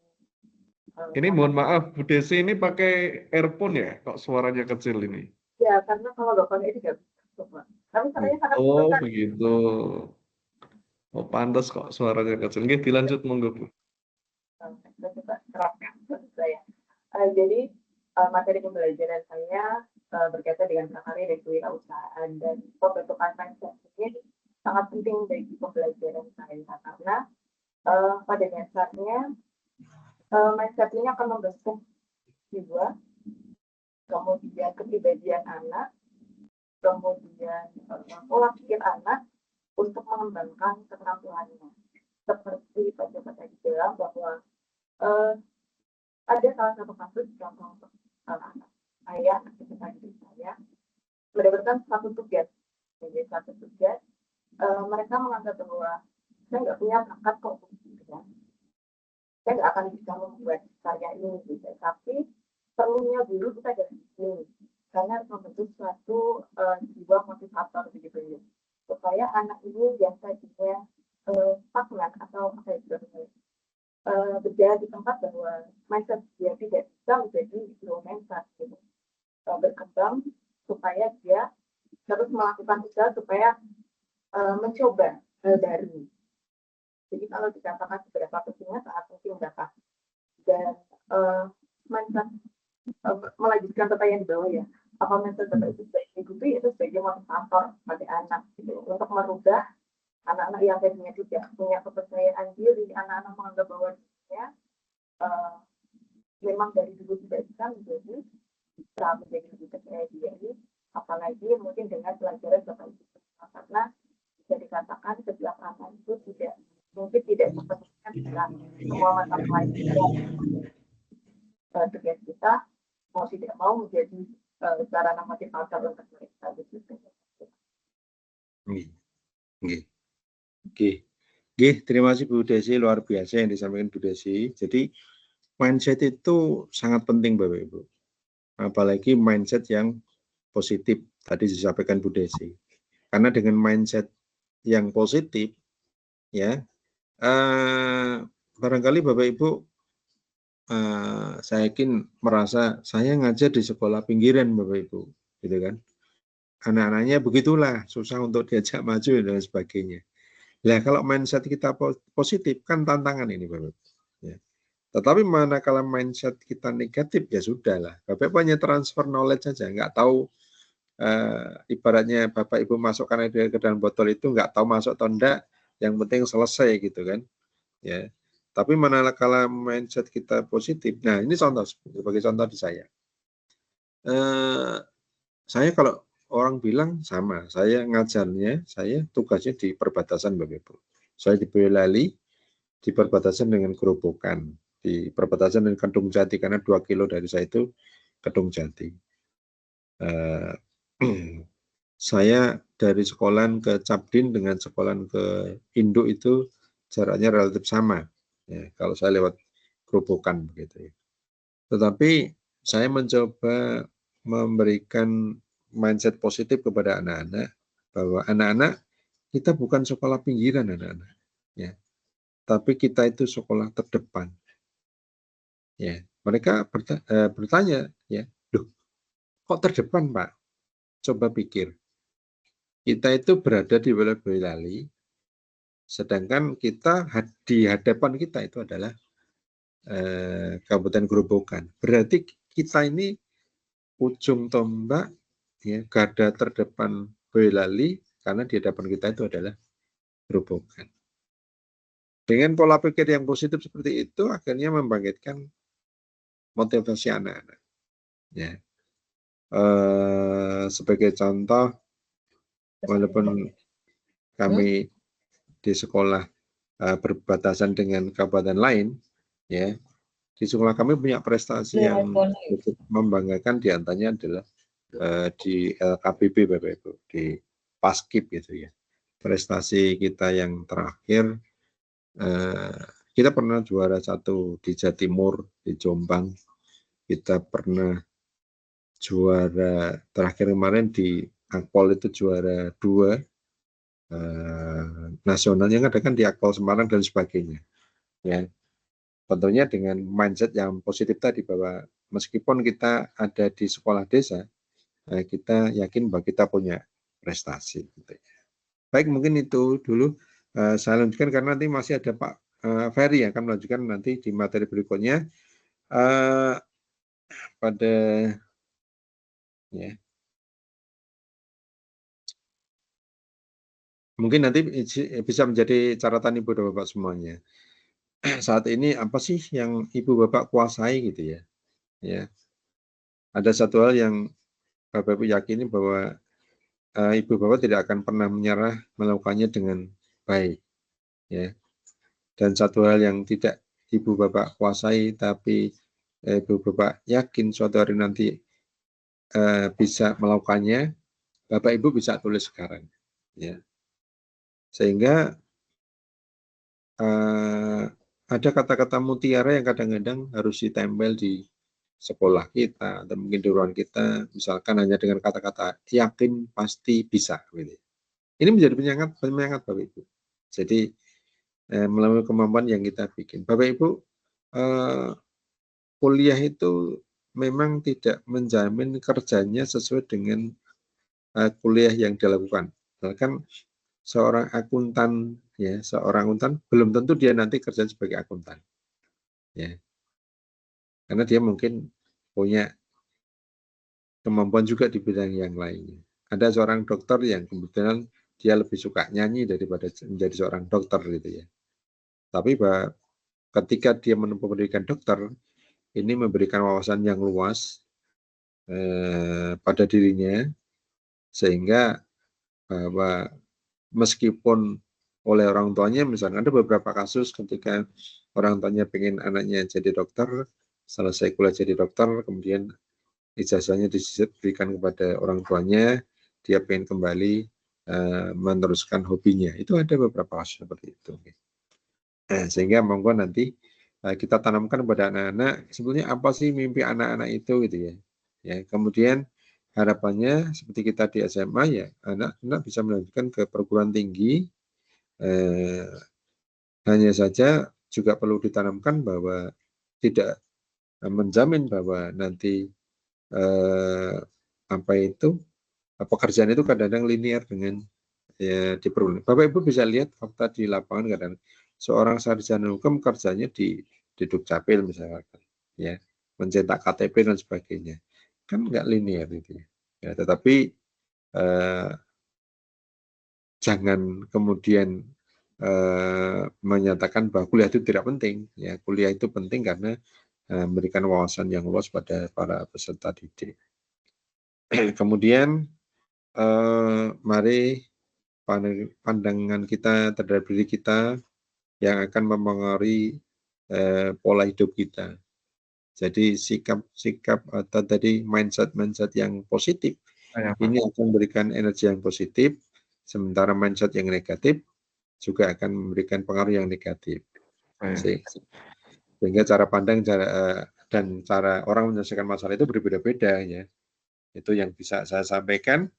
Ini mohon maaf, Bu Desi ini pakai earphone ya? Kok suaranya kecil ini? Ya, karena kalau Bapak ini tidak bisa. Tapi suaranya sangat Oh, besar. begitu. Oh, pantas kok suaranya kecil. Oke, dilanjut monggo, Bu. Kita coba terapkan maksud saya. Jadi materi pembelajaran saya berkaitan dengan prakarya dan kewirausahaan, dan pembentukan mindset ini sangat penting bagi pembelajaran saya karena pada dasarnya mindset ini akan membentuk jiwa, kemudian kepribadian anak, kemudian pola pikir anak untuk mengembangkan keterampilannya. Seperti Pak Joko tadi bilang bahwa ada salah satu kasus contoh untuk anak saya, ketika saya mendapatkan satu tugas. Jadi satu tugas, mereka menganggap bahwa saya nggak punya bakat kok, ya. Saya nggak akan bisa membuat karya ini, gitu. Tapi perlunya guru kita dari sini, karena harus membentuk suatu jiwa motivator begitu ya, supaya anak ini yang tadinya stagnan atau apa itu berada di tempat bahwa mindset dia tidak bisa menjadi low mindset, gitu. Berkembang supaya dia terus melakukan usaha supaya mencoba hal baru. Jadi kalau dikatakan seberapa pentingnya, saat penting dapat. Dan mindset melanjutkan pertanyaan di bawah ya, apa mindset Bapak itu sebagai guru itu sebagai motivator pada anak gitu, untuk merubah anak-anak yang tadinya tidak punya kepercayaan diri, anak-anak menganggap bahwa dirinya memang dari dulu tidak bisa menjadi lebih percaya diri, apalagi mungkin dengan pelajaran Bapak Ibu, karena bisa dikatakan setiap anak itu mungkin tidak seperti dalam semua mata pelajaran. Tugas kita mau tidak mau menjadi sarana motivator untuk mereka begitu. Oke, terima kasih Bu Desi, luar biasa yang disampaikan Bu Desi. Jadi mindset itu sangat penting Bapak Ibu. Apalagi mindset yang positif tadi disampaikan Bu Desi. Karena dengan mindset yang positif ya, barangkali Bapak Ibu saya yakin merasa saya ngajar di sekolah pinggiran Bapak Ibu, gitu kan. Anak-anaknya begitulah, susah untuk diajak maju dan sebagainya. Nah, kalau mindset kita positif kan tantangan ini Bapak Ibu. Ya. Tetapi manakala mindset kita negatif ya sudahlah. Bapak Ibu hanya transfer knowledge saja, nggak tahu ibaratnya Bapak Ibu masukkan air ke dalam botol itu nggak tahu masuk atau enggak, yang penting selesai gitu kan. Ya. Tapi manakala mindset kita positif, nah ini contoh sebagai contoh di saya. Saya kalau orang bilang sama, saya ngajarnya, saya tugasnya di perbatasan Bapak Ibu. Saya di Boyolali, di perbatasan dengan Gerobokan, di perbatasan dengan Kedung Jati, karena 2 kilo dari saya itu Kedung Jati. Saya dari sekolahan ke Cabdin dengan sekolahan ke Induk itu jaraknya relatif sama. Ya, kalau saya lewat Gerobokan begitu ya. Tetapi saya mencoba memberikan mindset positif kepada anak-anak bahwa anak-anak kita bukan sekolah pinggiran anak-anak, ya, tapi kita itu sekolah terdepan. Ya, mereka bertanya, ya, loh, kok terdepan Pak? Coba pikir, kita itu berada di Boyolali, sedangkan kita di hadapan kita itu adalah Kabupaten Gerobokan. Berarti kita ini ujung tombak, ya, garda terdepan Boyolali, karena di hadapan kita itu adalah Gerobokan. Dengan pola pikir yang positif seperti itu, akhirnya membangkitkan motivasi anak-anak. Ya. Sebagai contoh, walaupun kami di sekolah berbatasan dengan kabupaten lain, ya, di sekolah kami punya prestasi yang cukup membanggakan, diantaranya adalah di LKBB, Bapak Ibu, di Paskib gitu ya. Prestasi kita yang terakhir, kita pernah juara 1 di Jawa Timur, di Jombang. Kita pernah juara terakhir kemarin di Akpol itu juara 2 nasional, yang ada kan di Akpol Semarang dan sebagainya. Ya, tentunya dengan mindset yang positif tadi, bahwa meskipun kita ada di sekolah desa, kita yakin bahwa kita punya prestasi. Gitu ya. Baik, mungkin itu dulu saya lanjutkan karena nanti masih ada Pak Ferry yang akan melanjutkan nanti di materi berikutnya pada ya. Mungkin nanti bisa menjadi catatan Ibu dan Bapak semuanya. Saat ini apa sih yang Ibu Bapak kuasai gitu ya? Ya. Ada satu hal yang Bapak Ibu yakini bahwa Ibu Bapak tidak akan pernah menyerah melakukannya dengan baik. Ya. Dan satu hal yang tidak Ibu Bapak kuasai tapi Ibu Bapak yakin suatu hari nanti bisa melakukannya, Bapak Ibu bisa tulis sekarang. Ya. Sehingga ada kata-kata mutiara yang kadang-kadang harus ditempel di sekolah kita atau mungkin di ruangan kita, misalkan hanya dengan kata-kata yakin pasti bisa. Gitu. Ini menjadi penyemangat Bapak Ibu. Jadi melalui kemampuan yang kita bikin. Bapak Ibu, kuliah itu memang tidak menjamin kerjanya sesuai dengan kuliah yang dilakukan. Misalkan seorang akuntan, ya, seorang akuntan belum tentu dia nanti kerja sebagai akuntan, ya, karena dia mungkin punya kemampuan juga di bidang yang lainnya. Ada seorang dokter yang kebetulan dia lebih suka nyanyi daripada menjadi seorang dokter gitu ya. Tapi ketika dia menempuh pendidikan dokter, ini memberikan wawasan yang luas pada dirinya, sehingga bahwa meskipun oleh orang tuanya, misalnya ada beberapa kasus ketika orang tuanya pengen anaknya jadi dokter, selesai kuliah jadi dokter, kemudian ijazahnya diberikan kepada orang tuanya, dia pengen kembali meneruskan hobinya. Itu ada beberapa kasus seperti itu. Sehingga monggo nanti kita tanamkan kepada anak-anak, sebetulnya apa sih mimpi anak-anak itu gitu ya. Ya, kemudian harapannya seperti kita di SMA ya, anak-anak bisa melanjutkan ke perguruan tinggi. Hanya saja juga perlu ditanamkan bahwa tidak menjamin bahwa nanti pekerjaan itu kadang-kadang linear dengan ya, di perguruan. Bapak Ibu bisa lihat fakta di lapangan, kadang seorang sarjana hukum kerjanya di Dukcapil misalkan, ya, mencetak KTP dan sebagainya, kan nggak linear gitu ya. Ya, tetapi jangan kemudian menyatakan bahwa kuliah itu tidak penting. Ya, kuliah itu penting karena memberikan wawasan yang luas pada para peserta didik. Kemudian mari pandangan kita terhadap diri kita yang akan mempengaruhi pola hidup kita. Jadi sikap atau tadi mindset yang positif ini akan memberikan energi yang positif, sementara mindset yang negatif juga akan memberikan pengaruh yang negatif. Sehingga cara pandang dan cara orang menyelesaikan masalah itu berbeda-beda ya. Itu yang bisa saya sampaikan.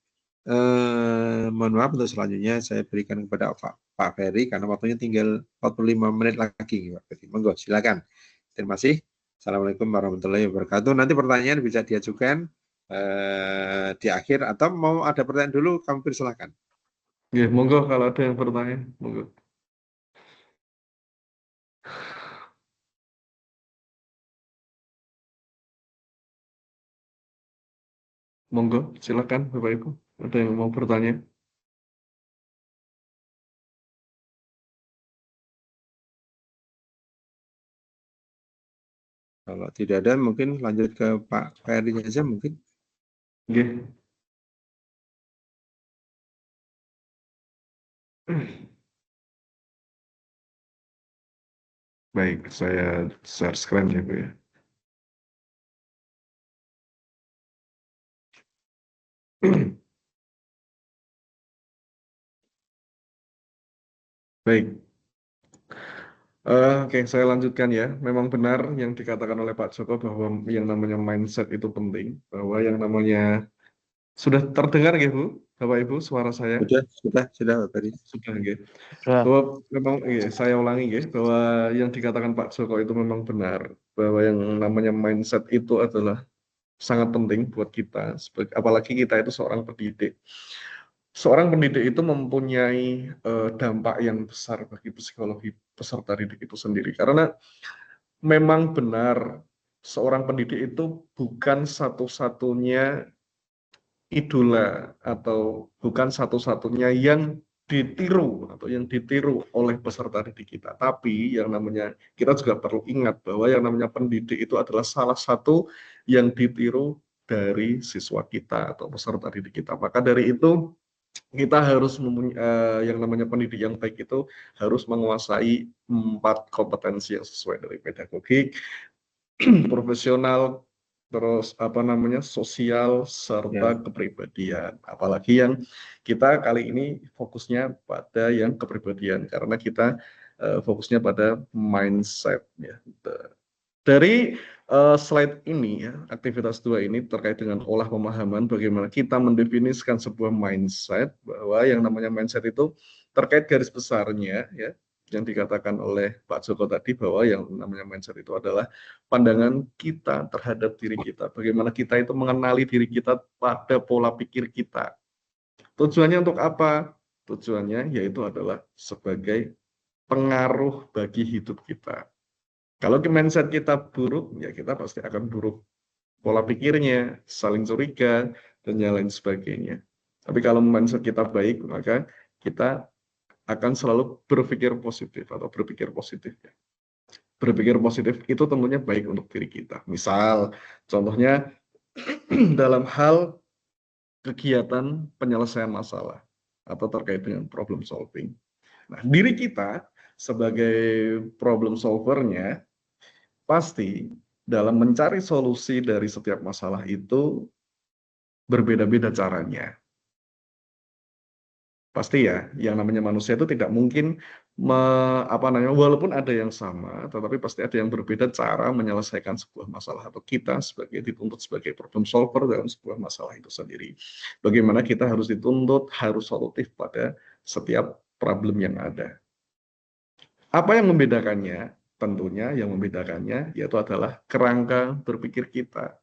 Mohon maaf untuk selanjutnya saya berikan kepada Pak Ferry karena waktunya tinggal 45 menit lagi Pak Ferry. Monggo silakan. Terima kasih. Assalamualaikum warahmatullahi wabarakatuh. Nanti pertanyaan bisa diajukan di akhir atau mau ada pertanyaan dulu kami persilakan. Ya, monggo kalau ada yang bertanya, monggo. Monggo, silakan Bapak Ibu. Ada yang mau bertanya? Kalau tidak ada mungkin lanjut ke Pak Ferry saja mungkin. Nggih. Baik, saya share screen ya Bu ya. Baik. Oke, saya lanjutkan ya. Memang benar yang dikatakan oleh Pak Joko bahwa yang namanya mindset itu penting. Bahwa yang namanya sudah terdengar ya Bu, Bapak Ibu, suara saya? Sudah Pak Ferry. Sudah nggih. Bahwa memang saya ulangi nggih, bahwa yang dikatakan Pak Joko itu memang benar. Bahwa yang namanya mindset itu adalah sangat penting buat kita, apalagi kita itu seorang pendidik. Seorang pendidik itu mempunyai dampak yang besar bagi psikologi peserta didik itu sendiri. Karena memang benar seorang pendidik itu bukan satu-satunya idola atau bukan satu-satunya yang ditiru atau yang ditiru oleh peserta didik kita. Tapi yang namanya kita juga perlu ingat bahwa yang namanya pendidik itu adalah salah satu yang ditiru dari siswa kita atau peserta didik kita. Maka dari itu kita harus yang namanya pendidik yang baik itu harus menguasai 4 kompetensi yang sesuai dari pedagogik, profesional, terus sosial serta kepribadian. Apalagi yang kita kali ini fokusnya pada yang kepribadian karena kita fokusnya pada mindset ya. Dari slide ini ya, aktivitas 2 ini terkait dengan olah pemahaman bagaimana kita mendefinisikan sebuah mindset, bahwa yang namanya mindset itu terkait garis besarnya ya yang dikatakan oleh Pak Joko tadi, bahwa yang namanya mindset itu adalah pandangan kita terhadap diri kita. Bagaimana kita itu mengenali diri kita pada pola pikir kita. Tujuannya untuk apa? Tujuannya yaitu adalah sebagai pengaruh bagi hidup kita. Kalau mindset kita buruk, ya kita pasti akan buruk. Pola pikirnya, saling curiga, dan yang lain sebagainya. Tapi kalau mindset kita baik, maka kita akan selalu berpikir positif atau berpikir positif. Berpikir positif itu tentunya baik untuk diri kita. Misal, contohnya dalam hal kegiatan penyelesaian masalah atau terkait dengan problem solving. Nah, diri kita sebagai problem solvernya pasti dalam mencari solusi dari setiap masalah itu berbeda-beda caranya. Pasti ya, yang namanya manusia itu tidak mungkin walaupun ada yang sama, tetapi pasti ada yang berbeda cara menyelesaikan sebuah masalah, atau kita dituntut sebagai problem solver dalam sebuah masalah itu sendiri. Bagaimana kita harus dituntut, harus solutif pada setiap problem yang ada. Apa yang membedakannya? Tentunya yang membedakannya yaitu adalah kerangka berpikir kita.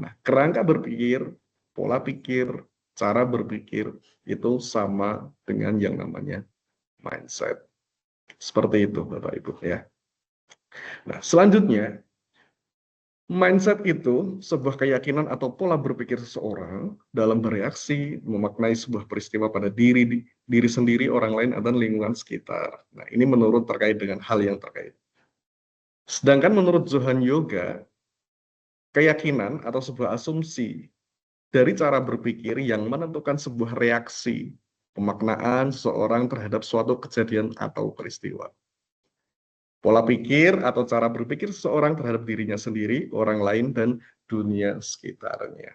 Nah, kerangka berpikir, pola pikir, cara berpikir itu sama dengan yang namanya mindset. Seperti itu Bapak Ibu ya. Nah, selanjutnya mindset itu sebuah keyakinan atau pola berpikir seseorang dalam bereaksi, memaknai sebuah peristiwa pada diri sendiri, orang lain, dan lingkungan sekitar. Nah, ini menurut terkait dengan hal yang terkait. Sedangkan menurut Zohan Yoga, keyakinan atau sebuah asumsi dari cara berpikir yang menentukan sebuah reaksi, pemaknaan seseorang terhadap suatu kejadian atau peristiwa. Pola pikir atau cara berpikir seseorang terhadap dirinya sendiri, orang lain, dan dunia sekitarnya.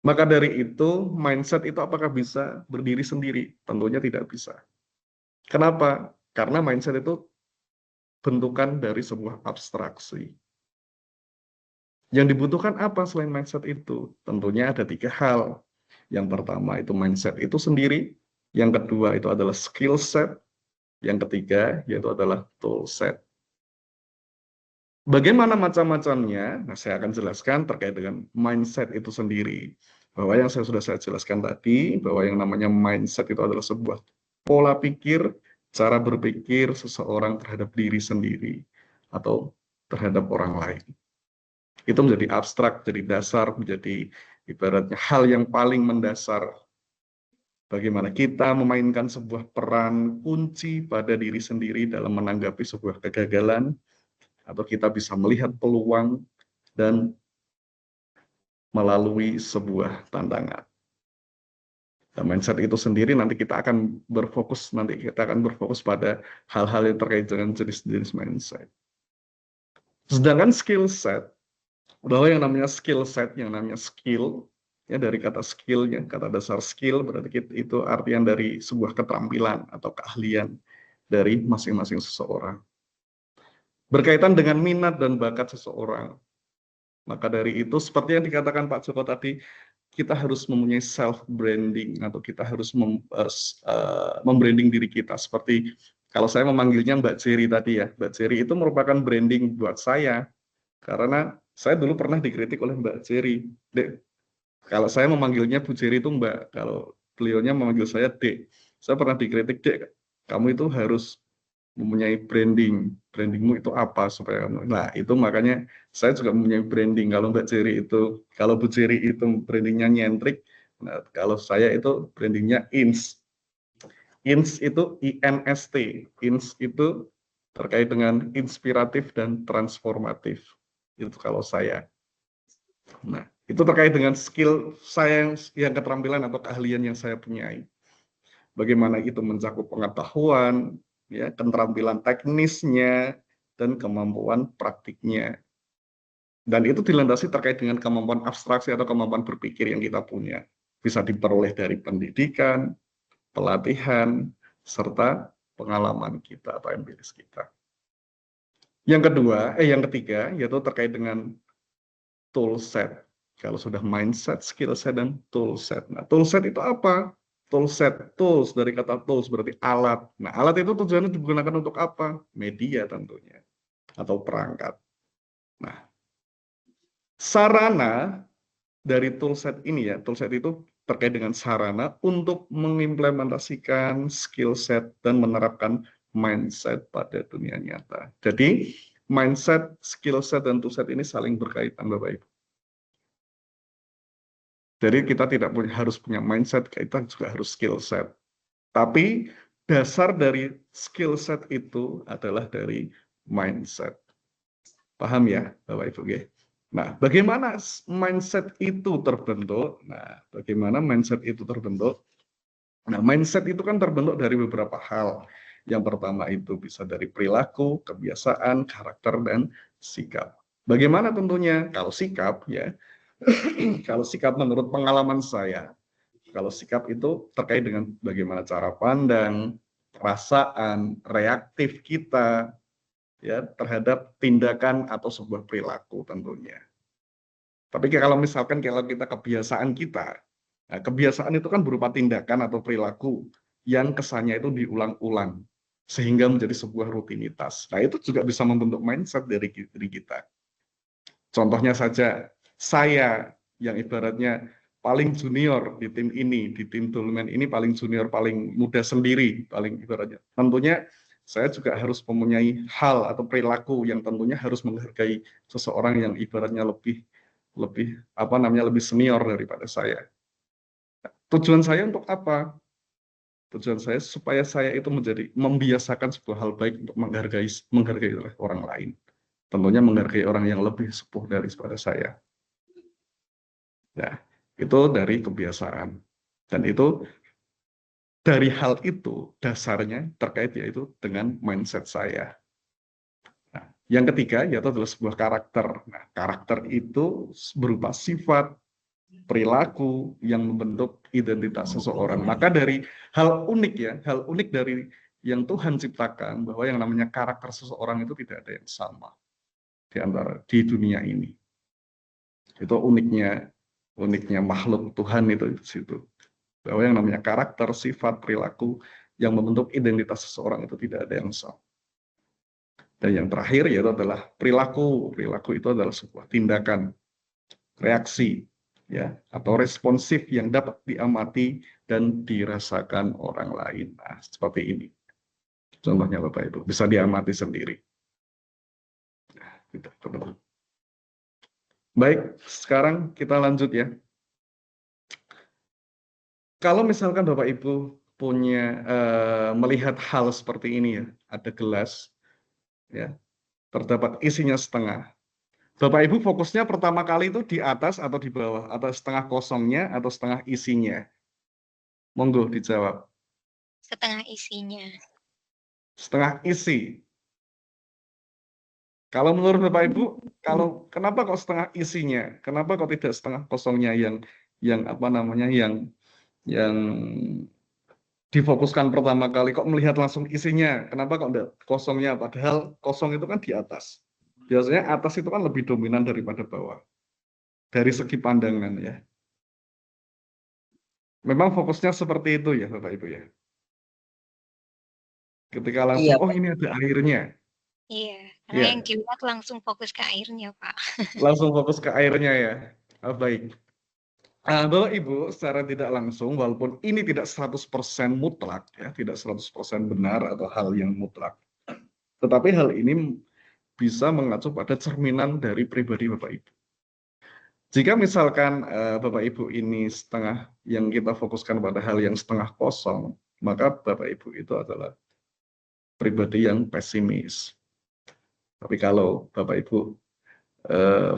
Maka dari itu, mindset itu apakah bisa berdiri sendiri? Tentunya tidak bisa. Kenapa? Karena mindset itu bentukan dari sebuah abstraksi. Yang dibutuhkan apa selain mindset itu? Tentunya ada 3 hal. Yang pertama itu mindset itu sendiri. Yang kedua itu adalah skill set. Yang ketiga yaitu adalah tool set. Bagaimana macam-macamnya? Nah, saya akan jelaskan terkait dengan mindset itu sendiri. Bahwa yang sudah saya jelaskan tadi, bahwa yang namanya mindset itu adalah sebuah pola pikir, cara berpikir seseorang terhadap diri sendiri atau terhadap orang lain. Itu menjadi abstrak, jadi dasar, menjadi ibaratnya hal yang paling mendasar. Bagaimana kita memainkan sebuah peran kunci pada diri sendiri dalam menanggapi sebuah kegagalan, atau kita bisa melihat peluang dan melalui sebuah tantangan. Dan mindset itu sendiri nanti kita akan berfokus pada hal-hal yang terkait dengan jenis-jenis mindset. Sedangkan skill set, bahwa yang namanya skill set, yang namanya skill, ya dari kata skillnya, kata dasar skill berarti itu artian dari sebuah keterampilan atau keahlian dari masing-masing seseorang. Berkaitan dengan minat dan bakat seseorang. Maka dari itu, seperti yang dikatakan Pak Joko tadi, kita harus mempunyai self-branding, atau kita harus membranding diri kita. Seperti kalau saya memanggilnya Mbak Jerry tadi ya, Mbak Jerry itu merupakan branding buat saya, karena saya dulu pernah dikritik oleh Mbak Jerry. Dek, kalau saya memanggilnya Bu Jerry itu Mbak, kalau beliaunya memanggil saya Dek, saya pernah dikritik, Dek, kamu itu harus mempunyai brandingmu itu apa supaya, nah itu makanya saya juga mempunyai branding. Kalau Mbak Jerry itu, kalau Bu Jerry itu brandingnya nyentrik, nah kalau saya itu brandingnya ins itu INST, ins itu terkait dengan inspiratif dan transformatif, itu kalau saya. Nah itu terkait dengan skill saya yang keterampilan atau keahlian yang saya punyai, bagaimana itu mencakup pengetahuan, ya, keterampilan teknisnya, dan kemampuan praktiknya. Dan itu dilandasi terkait dengan kemampuan abstraksi atau kemampuan berpikir yang kita punya. Bisa diperoleh dari pendidikan, pelatihan, serta pengalaman kita atau empiris kita. Yang ketiga, yaitu terkait dengan tool set. Kalau sudah mindset, skill set, dan tool set. Nah, tool set itu apa? Tools dari kata tools berarti alat. Nah, alat itu tujuannya digunakan untuk apa? Media tentunya, atau perangkat. Nah, sarana dari toolset ini ya, toolset itu terkait dengan sarana untuk mengimplementasikan skill set dan menerapkan mindset pada dunia nyata. Jadi, mindset, skill set, dan toolset ini saling berkaitan, Bapak Ibu. Jadi kita tidak harus punya mindset, kita juga harus skill set. Tapi dasar dari skill set itu adalah dari mindset. Paham ya, Bapak Ibu? Nah, bagaimana mindset itu terbentuk? Nah, Nah, mindset itu kan terbentuk dari beberapa hal. Yang pertama itu bisa dari perilaku, kebiasaan, karakter, dan sikap. Bagaimana tentunya? Kalau sikap ya, kalau sikap menurut pengalaman saya, kalau sikap itu terkait dengan bagaimana cara pandang, perasaan, reaktif kita ya terhadap tindakan atau sebuah perilaku tentunya. Tapi kalau misalkan kalau kita kebiasaan kita, nah, kebiasaan itu kan berupa tindakan atau perilaku yang kesannya itu diulang-ulang sehingga menjadi sebuah rutinitas. Nah, itu juga bisa membentuk mindset dari diri kita. Contohnya saja, saya yang ibaratnya paling junior di tim ini, di tim Dolmen ini paling junior, paling muda sendiri, paling ibaratnya. Tentunya saya juga harus mempunyai hal atau perilaku yang tentunya harus menghargai seseorang yang ibaratnya lebih senior daripada saya. Tujuan saya untuk apa? Tujuan saya supaya saya itu membiasakan sebuah hal baik untuk menghargai orang lain. Tentunya menghargai orang yang lebih sepuh daripada saya. Ya, itu dari kebiasaan. Dan itu dari hal itu dasarnya terkait yaitu dengan mindset saya. Nah, yang ketiga yaitu adalah sebuah karakter. Nah, karakter itu berupa sifat, perilaku yang membentuk identitas seseorang. Maka dari hal unik dari yang Tuhan ciptakan, bahwa yang namanya karakter seseorang itu tidak ada yang sama di dunia ini. Itu uniknya makhluk Tuhan itu di situ. Bahwa yang namanya karakter, sifat, perilaku yang membentuk identitas seseorang itu tidak ada yang sama. Dan yang terakhir yaitu adalah perilaku. Perilaku itu adalah sebuah tindakan, reaksi, ya, atau responsif yang dapat diamati dan dirasakan orang lain. Nah, seperti ini. Contohnya Bapak Ibu, bisa diamati sendiri. Nah, gitu, teman-teman. Baik, sekarang kita lanjut ya. Kalau misalkan Bapak Ibu punya melihat hal seperti ini ya, ada gelas, ya, terdapat isinya setengah. Bapak Ibu fokusnya pertama kali itu di atas atau di bawah, atau setengah kosongnya atau setengah isinya? Monggo dijawab. Setengah isinya. Setengah isi. Kalau menurut Bapak Ibu, kenapa kok setengah isinya? Kenapa kok tidak setengah kosongnya yang apa namanya yang difokuskan pertama kali? Kok melihat langsung isinya? Kenapa kok enggak kosongnya? Padahal kosong itu kan di atas. Biasanya atas itu kan lebih dominan daripada bawah. Dari segi pandangan ya. Memang fokusnya seperti itu ya Bapak Ibu ya. Ketika langsung, Iya, oh Pak. ini ada airnya. Iya, karena Ya, yang dilihat langsung fokus ke airnya, Pak. langsung fokus ke airnya ya. Baik. Bapak Ibu, secara tidak langsung, walaupun ini tidak 100% mutlak, ya, tidak 100% benar atau hal yang mutlak, tetapi hal ini bisa mengacu pada cerminan dari pribadi Bapak Ibu. Jika misalkan Bapak Ibu ini setengah, yang kita fokuskan pada hal yang setengah kosong, maka Bapak Ibu itu adalah pribadi yang pesimis. Tapi kalau Bapak Ibu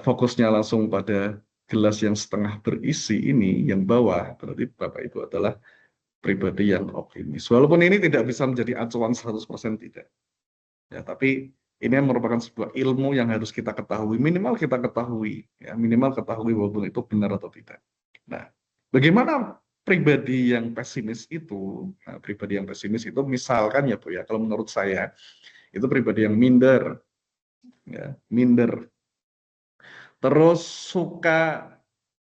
fokusnya langsung pada gelas yang setengah berisi ini, yang bawah, berarti Bapak Ibu adalah pribadi yang optimis. Walaupun ini tidak bisa menjadi acuan 100% tidak. Ya, tapi ini merupakan sebuah ilmu yang harus kita ketahui, minimal kita ketahui, ya, minimal ketahui walaupun itu benar atau tidak. Nah, bagaimana pribadi yang pesimis itu? Nah, pribadi yang pesimis itu misalkan ya Bu ya, kalau menurut saya itu pribadi yang minder, ya, minder. Terus suka,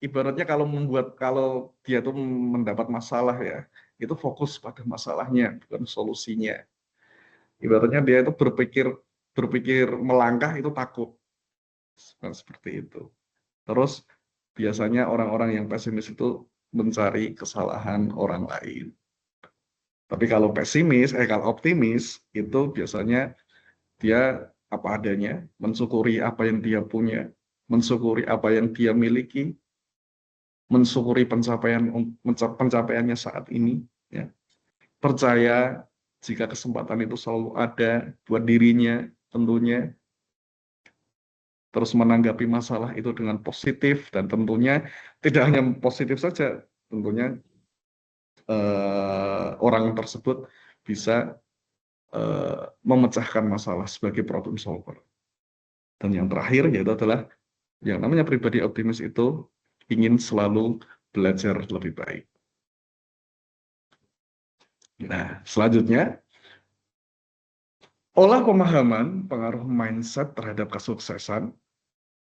ibaratnya kalau dia tuh mendapat masalah ya, itu fokus pada masalahnya bukan solusinya. Ibaratnya dia itu berpikir melangkah itu takut. Seperti itu. Terus biasanya orang-orang yang pesimis itu mencari kesalahan orang lain. Tapi kalau kalau optimis itu biasanya dia apa adanya, mensyukuri apa yang dia punya, mensyukuri apa yang dia miliki, mensyukuri pencapaiannya saat ini, ya. Percaya jika kesempatan itu selalu ada buat dirinya tentunya, terus menanggapi masalah itu dengan positif, dan tentunya tidak hanya positif saja, tentunya orang tersebut bisa memecahkan masalah sebagai problem solver. Dan yang terakhir yaitu adalah yang namanya pribadi optimis itu ingin selalu belajar lebih baik. Nah, selanjutnya, olah pemahaman pengaruh mindset terhadap kesuksesan.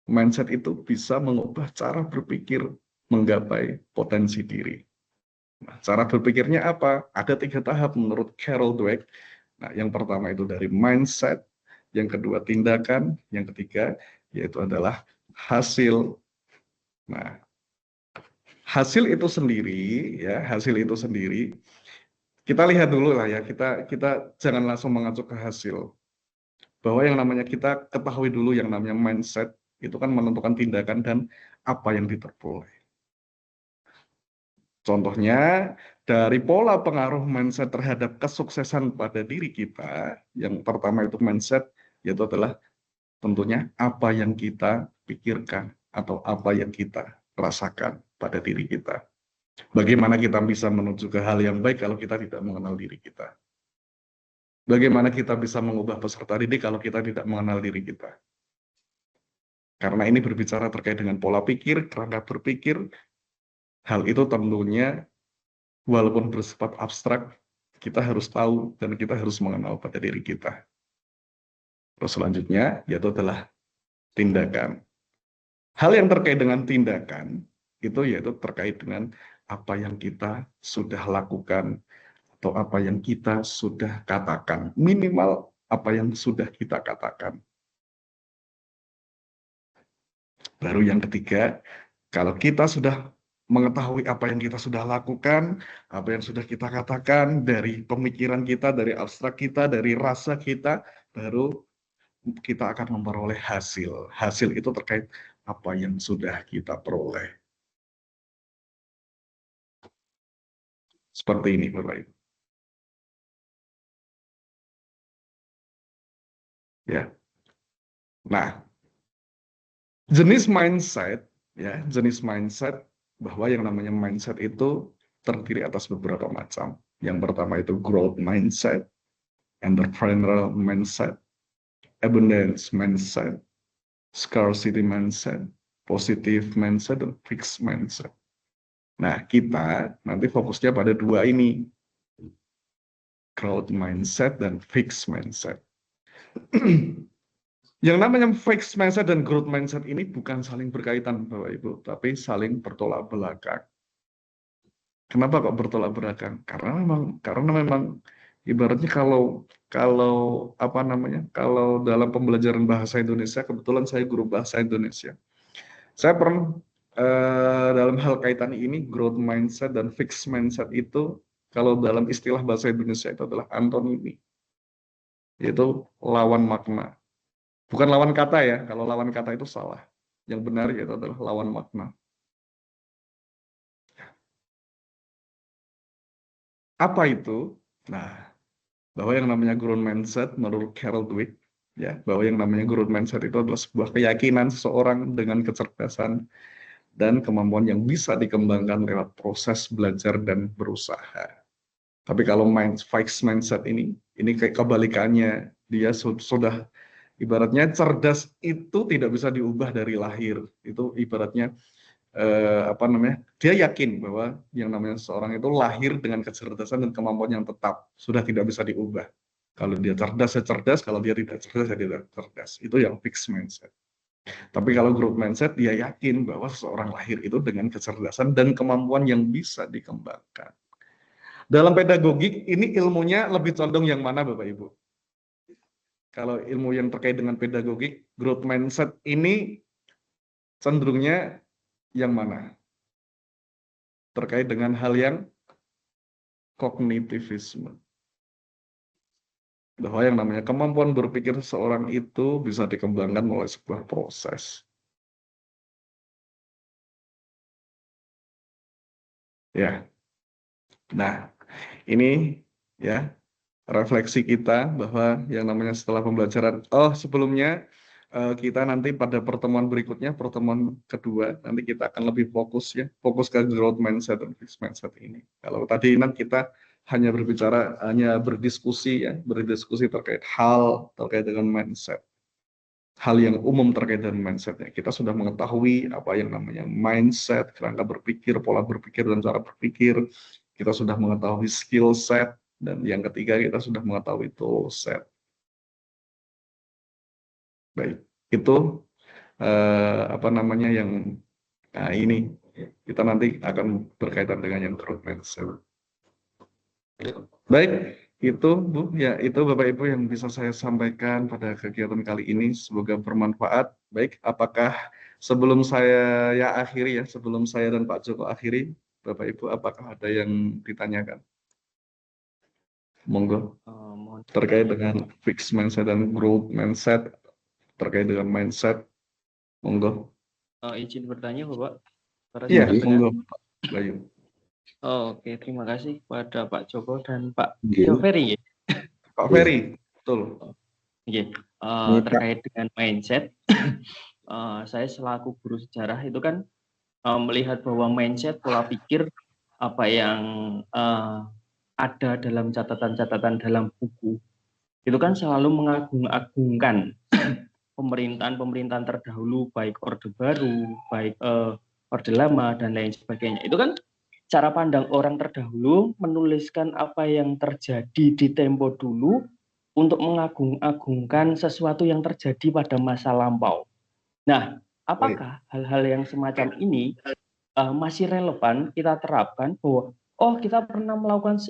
Mindset itu bisa mengubah cara berpikir menggapai potensi diri. Nah, cara berpikirnya apa? Ada 3 tahap menurut Carol Dweck. Nah, yang pertama itu dari mindset, yang kedua tindakan, yang ketiga yaitu adalah hasil. Nah, hasil itu sendiri, ya, hasil itu sendiri. Kita lihat dulu lah ya, kita jangan langsung mengacu ke hasil. Bahwa yang namanya kita ketahui dulu yang namanya mindset, itu kan menentukan tindakan dan apa yang diperoleh. Contohnya, dari pola pengaruh mindset terhadap kesuksesan pada diri kita, yang pertama itu mindset, yaitu adalah tentunya apa yang kita pikirkan atau apa yang kita rasakan pada diri kita. Bagaimana kita bisa menuju ke hal yang baik kalau kita tidak mengenal diri kita? Bagaimana kita bisa mengubah peserta didik kalau kita tidak mengenal diri kita? Karena ini berbicara terkait dengan pola pikir, kerangka berpikir, hal itu tentunya walaupun bersifat abstrak, kita harus tahu dan kita harus mengenal pada diri kita. Terus selanjutnya, yaitu adalah tindakan. Hal yang terkait dengan tindakan, itu yaitu terkait dengan apa yang kita sudah lakukan, atau apa yang kita sudah katakan. Minimal apa yang sudah kita katakan. Baru yang ketiga, kalau kita sudah mengetahui apa yang kita sudah lakukan, apa yang sudah kita katakan, dari pemikiran kita, dari abstrak kita, dari rasa kita, baru kita akan memperoleh hasil. Hasil itu terkait apa yang sudah kita peroleh. Seperti ini, Bapak Ibu. Ya. Nah, jenis mindset bahwa yang namanya mindset itu terdiri atas beberapa macam. Yang pertama itu growth mindset, entrepreneurial mindset, abundance mindset, scarcity mindset, positive mindset, dan fixed mindset. Nah, kita nanti fokusnya pada dua ini, growth mindset dan fixed mindset. Yang namanya fixed mindset dan growth mindset ini bukan saling berkaitan, Bapak Ibu, tapi saling bertolak belakang. Kenapa kok bertolak belakang? Karena memang ibaratnya kalau dalam pembelajaran bahasa Indonesia, kebetulan saya guru bahasa Indonesia. Saya pernah dalam hal kaitan ini, growth mindset dan fixed mindset itu kalau dalam istilah bahasa Indonesia itu adalah antonimi, yaitu lawan makna. Bukan lawan kata ya, kalau lawan kata itu salah. Yang benar itu adalah lawan makna. Apa itu? Nah, bahwa yang namanya growth mindset menurut Carol Dweck, ya, bahwa yang namanya growth mindset itu adalah sebuah keyakinan seseorang dengan kecerdasan dan kemampuan yang bisa dikembangkan lewat proses belajar dan berusaha. Tapi kalau fixed mindset ini kayak kebalikannya, dia sudah ibaratnya cerdas itu tidak bisa diubah dari lahir. Itu ibaratnya dia yakin bahwa yang namanya seorang itu lahir dengan kecerdasan dan kemampuan yang tetap, sudah tidak bisa diubah. Kalau dia cerdas ya cerdas, kalau dia tidak cerdas ya tidak cerdas. Itu yang fixed mindset. Tapi kalau growth mindset, dia yakin bahwa seseorang lahir itu dengan kecerdasan dan kemampuan yang bisa dikembangkan. Dalam pedagogik, ini ilmunya lebih condong yang mana, Bapak Ibu? Kalau ilmu yang terkait dengan pedagogik, growth mindset ini cenderungnya yang mana? Terkait dengan hal yang kognitivisme. Bahwa yang namanya kemampuan berpikir seseorang itu bisa dikembangkan melalui sebuah proses. Ya. Nah, ini ya refleksi kita bahwa yang namanya setelah pembelajaran, sebelumnya kita nanti pada pertemuan berikutnya, pertemuan kedua, nanti kita akan lebih fokus ke growth mindset dan fixed mindset ini. Kalau tadi kita hanya berdiskusi terkait dengan mindset, hal yang umum terkait dengan mindsetnya. Kita sudah mengetahui apa yang namanya mindset, kerangka berpikir, pola berpikir, dan cara berpikir. Kita sudah mengetahui skill set, dan yang ketiga kita sudah mengetahui tool set. Baik, itu ini kita nanti akan berkaitan dengan yang growth mindset. Baik, itu Bu, ya itu Bapak Ibu yang bisa saya sampaikan pada kegiatan kali ini. Semoga bermanfaat. Baik, apakah sebelum saya sebelum saya dan Pak Joko akhiri, Bapak Ibu apakah ada yang ditanyakan? Monggo. Terkait dengan fixed mindset dan growth mindset, terkait dengan mindset, monggo. Izin bertanya Bapak. Iya, monggo Pak Bayu. Oke, terima kasih kepada Pak Joko dan Pak Ferry. Pak Ferry, betul. Oke, terkait dengan mindset, saya selaku guru sejarah itu kan melihat bahwa mindset, pola pikir, apa yang ada dalam catatan-catatan dalam buku, itu kan selalu mengagung-agungkan pemerintahan terdahulu, baik Orde Baru, baik Orde Lama, dan lain sebagainya. Itu kan cara pandang orang terdahulu menuliskan apa yang terjadi di tempo dulu untuk mengagung-agungkan sesuatu yang terjadi pada masa lampau. Nah, apakah hal-hal yang semacam ini masih relevan kita terapkan bahwa kita pernah melakukan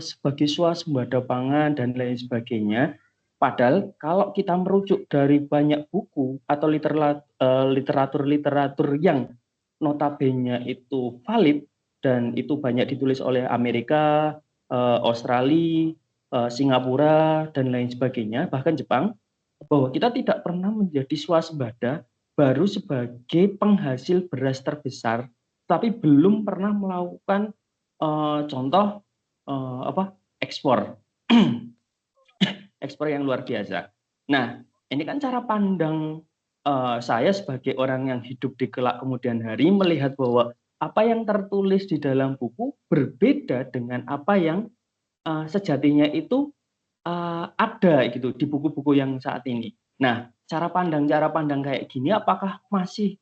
sebagai swasembada pangan dan lain sebagainya, padahal kalau kita merujuk dari banyak buku atau literatur yang notabene itu valid dan itu banyak ditulis oleh Amerika, Australia, Singapura, dan lain sebagainya, bahkan Jepang, bahwa kita tidak pernah menjadi swasembada baru sebagai penghasil beras terbesar, tapi belum pernah melakukan contoh ekspor ekspor yang luar biasa. Nah, ini kan cara pandang saya sebagai orang yang hidup di kelak kemudian hari melihat bahwa apa yang tertulis di dalam buku berbeda dengan apa yang sejatinya itu ada gitu di buku-buku yang saat ini. Nah, cara pandang kayak gini apakah masih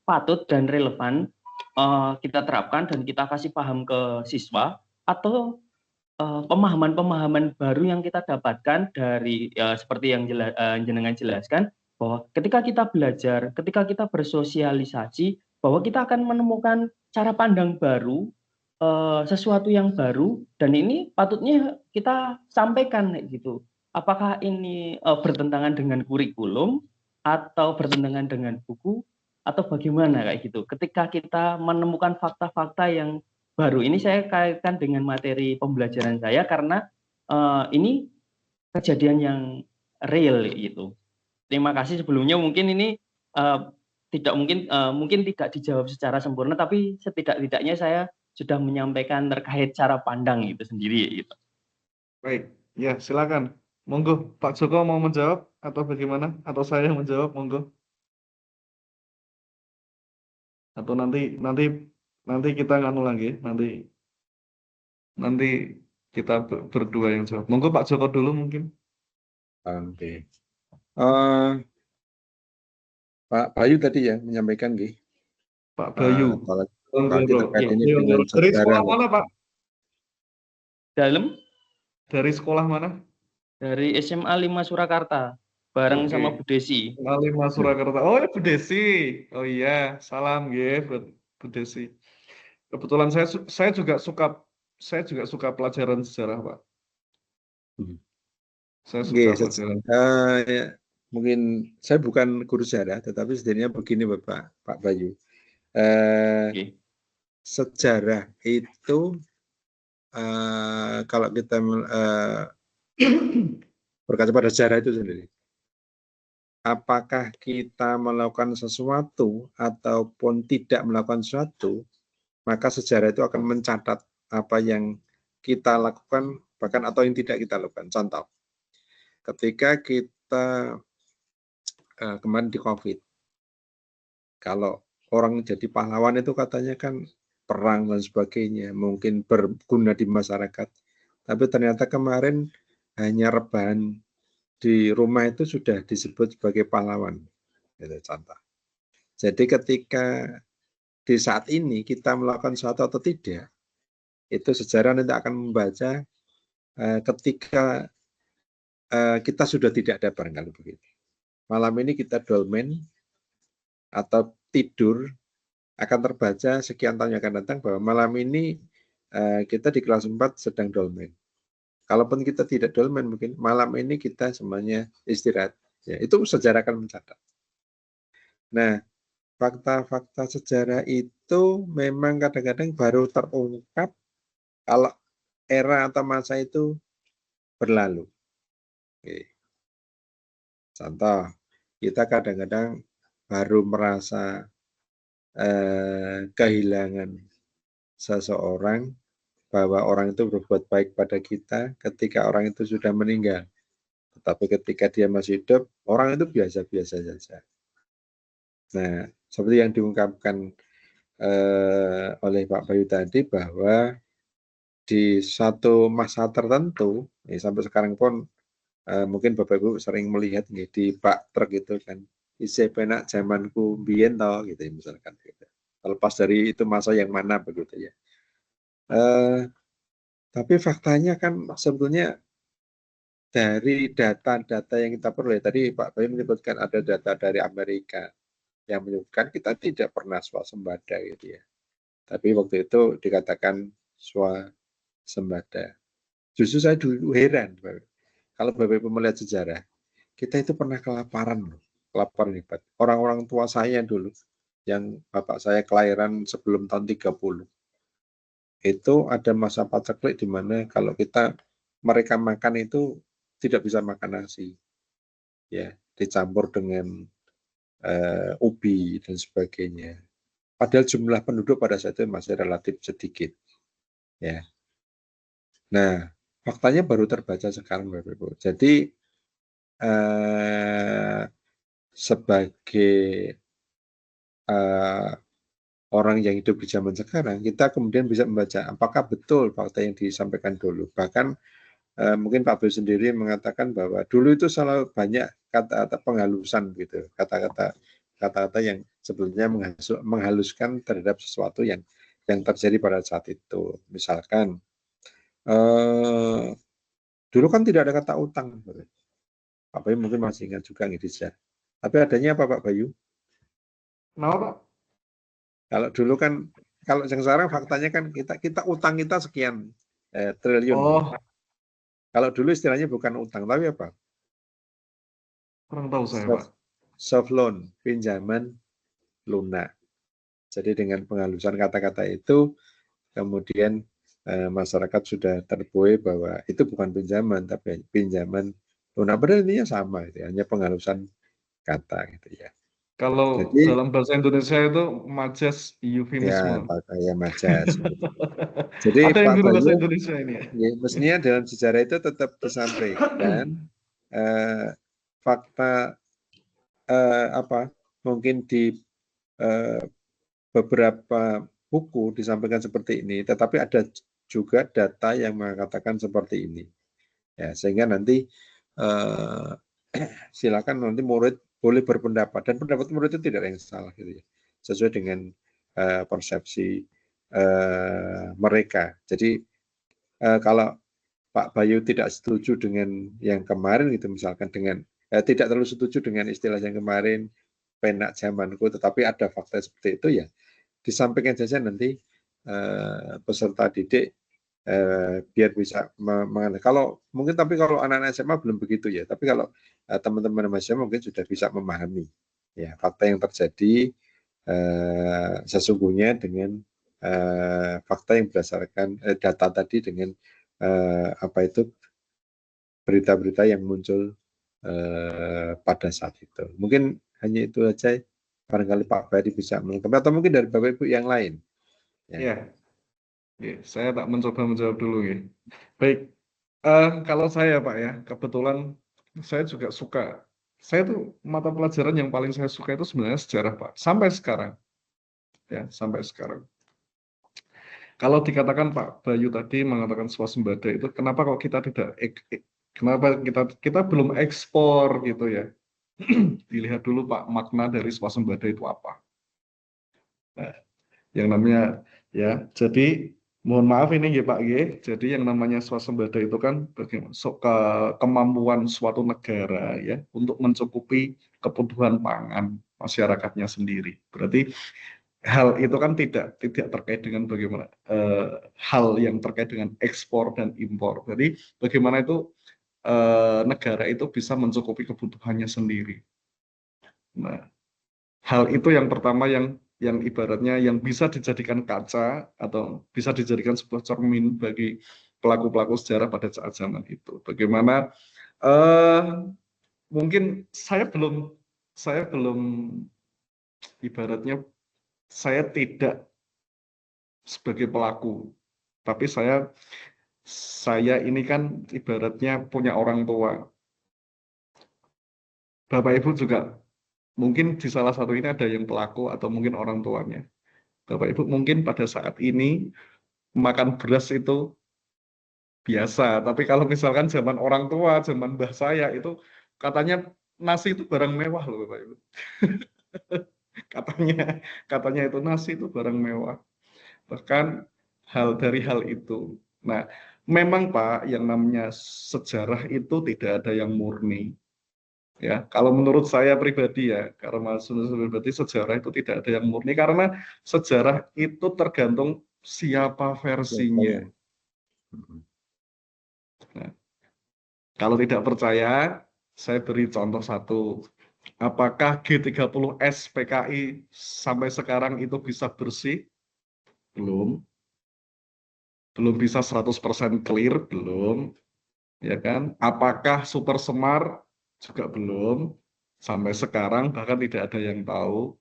patut dan relevan kita terapkan dan kita kasih paham ke siswa, atau pemahaman-pemahaman baru yang kita dapatkan dari seperti yang jenengan jelaskan, bahwa ketika kita belajar, ketika kita bersosialisasi, bahwa kita akan menemukan cara pandang baru, sesuatu yang baru, dan ini patutnya kita sampaikan gitu. Apakah ini bertentangan dengan kurikulum atau bertentangan dengan buku atau bagaimana kayak gitu. Ketika kita menemukan fakta-fakta yang baru, ini saya kaitkan dengan materi pembelajaran saya karena ini kejadian yang real gitu. Terima kasih sebelumnya, mungkin ini tidak mungkin tidak dijawab secara sempurna, tapi setidak-tidaknya saya sudah menyampaikan terkait cara pandang itu sendiri gitu. Baik, ya silakan. Monggo, Pak Joko mau menjawab atau bagaimana? Atau saya yang menjawab, monggo. Atau nanti kita nganu lagi, nanti kita berdua yang jawab. Monggo Pak Joko dulu mungkin. Oke. Pak Bayu tadi ya menyampaikan nggih. Pak Bayu. Kalau terkait ini dengan dari sekolah sejarah. mana, Pak? Dari sekolah mana? Dari SMA 5 Surakarta, bareng sama Bu Desi. SMA 5 Surakarta. Oh, Bu Desi. Oh iya, salam nggih buat Bu Desi. Kebetulan saya juga suka pelajaran sejarah, Pak. Saya suka pelajaran. Ya, mungkin saya bukan guru sejarah, tetapi sebenarnya begini Pak Bayu. Sejarah itu kalau kita berkaca pada sejarah itu sendiri, apakah kita melakukan sesuatu ataupun tidak melakukan sesuatu, maka sejarah itu akan mencatat apa yang kita lakukan bahkan atau yang tidak kita lakukan. Contoh, ketika kita kemarin di COVID, kalau orang jadi pahlawan itu katanya kan perang dan sebagainya, mungkin berguna di masyarakat. Tapi ternyata kemarin hanya rebahan di rumah itu sudah disebut sebagai pahlawan. Itu contoh. Jadi ketika di saat ini kita melakukan sesuatu atau tidak, itu sejarah nanti akan membaca ketika kita sudah tidak ada barangkali begitu. Malam ini kita dolmen atau tidur, akan terbaca sekian tahun yang akan datang bahwa malam ini kita di kelas 4 sedang dolmen. Kalaupun kita tidak dolmen, mungkin malam ini kita semuanya istirahat. Ya, itu sejarah akan mencatat. Nah, fakta-fakta sejarah itu memang kadang-kadang baru terungkap kalau era atau masa itu berlalu. Oke. Contoh, kita kadang-kadang baru merasa kehilangan seseorang, bahwa orang itu berbuat baik pada kita ketika orang itu sudah meninggal. Tetapi ketika dia masih hidup, orang itu biasa-biasa saja. Nah, seperti yang diungkapkan oleh Pak Bayu tadi, bahwa di satu masa tertentu, sampai sekarang pun mungkin Bapak Ibu sering melihat di bak truk itu kan, isi penak zamanku biyen toh gitu misalkan gitu. Terlepas dari itu masa yang mana begitu ya. Tapi faktanya kan sebetulnya dari data-data yang kita peroleh, tadi Pak Bayu menyebutkan ada data dari Amerika yang menyebutkan kita tidak pernah swasembada gitu ya. Tapi waktu itu dikatakan swasembada. Justru saya dulu heran, kalau Bapak Ibu melihat sejarah, kita itu pernah kelaparan, kelaparan hebat. Orang-orang tua saya dulu, yang bapak saya kelahiran sebelum tahun 30, itu ada masa paceklik di mana kalau mereka makan itu tidak bisa makan nasi, ya dicampur dengan ubi dan sebagainya. Padahal jumlah penduduk pada saat itu masih relatif sedikit, ya. Nah, faktanya baru terbaca sekarang, Bapak Ibu. Jadi sebagai orang yang hidup di zaman sekarang, kita kemudian bisa membaca apakah betul fakta yang disampaikan dulu. Bahkan mungkin Pak Bayu sendiri mengatakan bahwa dulu itu selalu banyak kata-kata penghalusan gitu, kata-kata yang sebetulnya menghaluskan terhadap sesuatu yang terjadi pada saat itu. Misalkan dulu kan tidak ada kata utang, Pak Bayu mungkin masih ingat juga Indonesia. Tapi adanya apa Pak Bayu? Kenapa Pak? Kalau dulu kan, kalau yang sekarang faktanya kan kita utang kita sekian triliun. Oh, Kalau dulu istilahnya bukan utang, tapi apa? kurang tahu saya Pak. Soft loan, pinjaman lunak. Jadi dengan penghalusan kata-kata itu, kemudian masyarakat sudah terbuai bahwa itu bukan pinjaman, tapi pinjaman lunak. Padahal intinya sama, gitu, hanya penghalusan kata gitu ya. Kalau Jadi, dalam bahasa Indonesia itu majas eufemisme. Ya majas. Jadi Ada yang Pak dulu Bayu, bahasa Indonesia ini ya? mestinya dalam sejarah itu tetap disampaikan fakta mungkin di beberapa buku disampaikan seperti ini, tetapi ada juga data yang mengatakan seperti ini. Ya, sehingga nanti silakan nanti murid boleh berpendapat, dan pendapat murid itu tidak ada yang salah gitu ya, sesuai dengan persepsi mereka. Jadi kalau Pak Bayu tidak setuju dengan yang kemarin gitu, misalkan dengan tidak terlalu setuju dengan istilah yang kemarin penak zamanku, tetapi ada fakta seperti itu, ya disampaikan saja nanti peserta didik biar bisa mengenai. Kalau mungkin, tapi kalau anak-anak SMA belum begitu ya. Tapi kalau teman-teman SMA mungkin sudah bisa memahami ya fakta yang terjadi sesungguhnya dengan fakta yang berdasarkan data tadi, dengan berita-berita yang muncul pada saat itu. Mungkin hanya itu saja. Barangkali Pak Badi bisa melengkapi, atau mungkin dari Bapak Ibu yang lain. Ya. Saya tak mencoba menjawab dulu ya. Baik, kalau saya Pak ya, kebetulan saya juga suka. Saya tuh mata pelajaran yang paling saya suka itu sebenarnya sejarah Pak, sampai sekarang. Ya, sampai sekarang. Kalau dikatakan Pak Bayu tadi mengatakan swasembada itu, kenapa kok kita tidak, kenapa kita belum ekspor gitu ya? Dilihat dulu Pak, makna dari swasembada itu apa? Nah, yang namanya ya, jadi mohon maaf ini ya Pak G. Jadi yang namanya swasembada itu kan kemampuan suatu negara ya untuk mencukupi kebutuhan pangan masyarakatnya sendiri. Berarti hal itu kan tidak terkait dengan bagaimana hal yang terkait dengan ekspor dan impor. Jadi bagaimana itu negara itu bisa mencukupi kebutuhannya sendiri. Nah, hal itu yang pertama yang ibaratnya yang bisa dijadikan kaca atau bisa dijadikan sebuah cermin bagi pelaku-pelaku sejarah pada saat zaman itu. Bagaimana mungkin saya belum ibaratnya saya tidak sebagai pelaku, tapi saya ini kan ibaratnya punya orang tua. Bapak Ibu juga mungkin di salah satu ini ada yang pelaku atau mungkin orang tuanya. Bapak Ibu mungkin pada saat ini makan beras itu biasa, tapi kalau misalkan zaman orang tua, zaman mbah saya itu katanya nasi itu barang mewah loh Bapak Ibu. katanya itu nasi itu barang mewah. Bahkan dari hal itu. Nah, memang Pak, yang namanya sejarah itu tidak ada yang murni. Ya, kalau menurut saya pribadi ya, karena pribadi sejarah itu tidak ada yang murni, karena sejarah itu tergantung siapa versinya. Nah, kalau tidak percaya, saya beri contoh satu. Apakah G30S PKI sampai sekarang itu bisa bersih? Belum. Belum bisa 100% clear, belum. Ya kan? Apakah super semar? Juga belum. Sampai sekarang bahkan tidak ada yang tahu.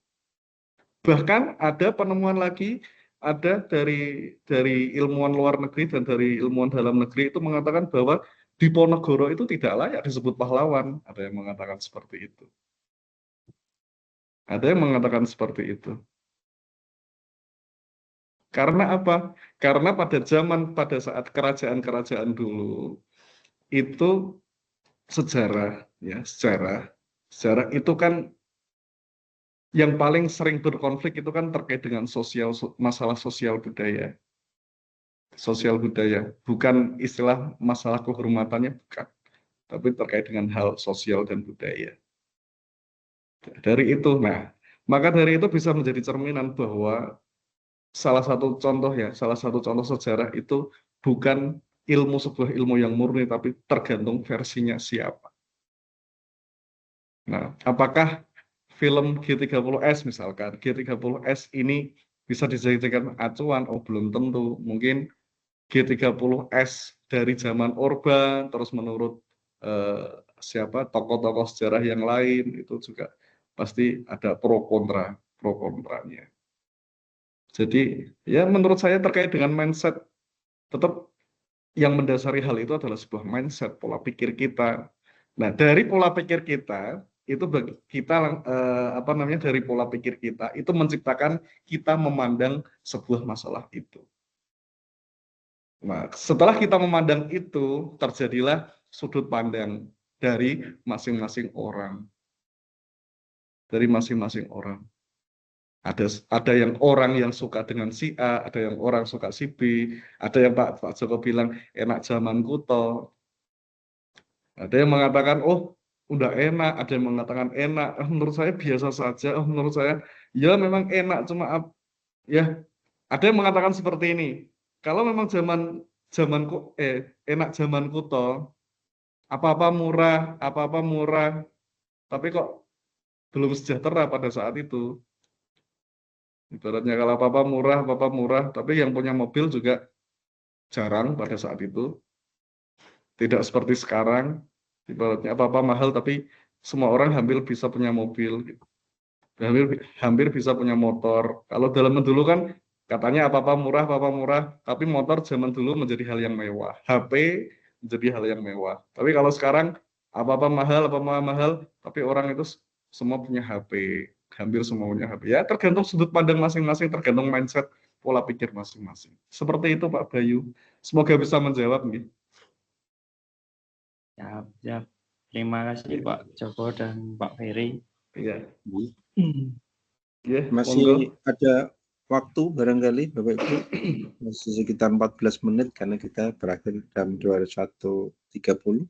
Bahkan ada penemuan lagi, ada dari ilmuwan luar negeri dan dari ilmuwan dalam negeri itu mengatakan bahwa Diponegoro itu tidak layak disebut pahlawan. Ada yang mengatakan seperti itu. Ada yang mengatakan seperti itu. Karena apa? Karena pada saat kerajaan-kerajaan dulu itu sejarah itu kan yang paling sering berkonflik itu kan terkait dengan masalah sosial budaya. Sosial budaya, bukan istilah masalah kehormatannya, bukan, tapi terkait dengan hal sosial dan budaya. Dari itu, maka dari itu bisa menjadi cerminan bahwa salah satu contoh sejarah itu bukan sebuah ilmu yang murni, tapi tergantung versinya siapa. Nah, apakah film G30S misalkan, G30S ini bisa dijadikan acuan? Oh, belum tentu. Mungkin G30S dari zaman Orba, terus menurut tokoh-tokoh sejarah yang lain, itu juga pasti ada pro kontranya. Jadi ya menurut saya terkait dengan mindset, tetap yang mendasari hal itu adalah sebuah mindset, pola pikir kita. Nah, dari pola pikir kita itu dari pola pikir kita itu menciptakan kita memandang sebuah masalah itu. Nah, setelah kita memandang itu, terjadilah sudut pandang dari masing-masing orang. Dari masing-masing orang. Ada yang orang yang suka dengan si A, ada yang orang suka si B, ada yang Pak Joko bilang enak zaman kuto. Ada yang mengatakan, oh udah enak, ada yang mengatakan enak. Menurut saya biasa saja, menurut saya ya memang enak, cuma ya ada yang mengatakan seperti ini. Kalau memang enak zaman kuto, apa-apa murah, tapi kok belum sejahtera pada saat itu. Ibaratnya kalau apa-apa murah, tapi yang punya mobil juga jarang pada saat itu. Tidak seperti sekarang, ibaratnya apa-apa mahal, tapi semua orang hampir bisa punya mobil, hampir bisa punya motor. Kalau dalam dulu kan katanya apa-apa murah, tapi motor zaman dulu menjadi hal yang mewah. HP menjadi hal yang mewah. Tapi kalau sekarang apa-apa mahal, tapi orang itu semua punya HP. Hampir semuanya HP. Ya tergantung sudut pandang masing-masing, tergantung mindset, pola pikir masing-masing. Seperti itu Pak Bayu. Semoga bisa menjawab nih. Siap. Terima kasih Pak Joko dan Pak Ferry. Iya. Masih ada waktu barangkali Bapak Ibu, masih sekitar 14 menit karena kita berakhir jam 21.30.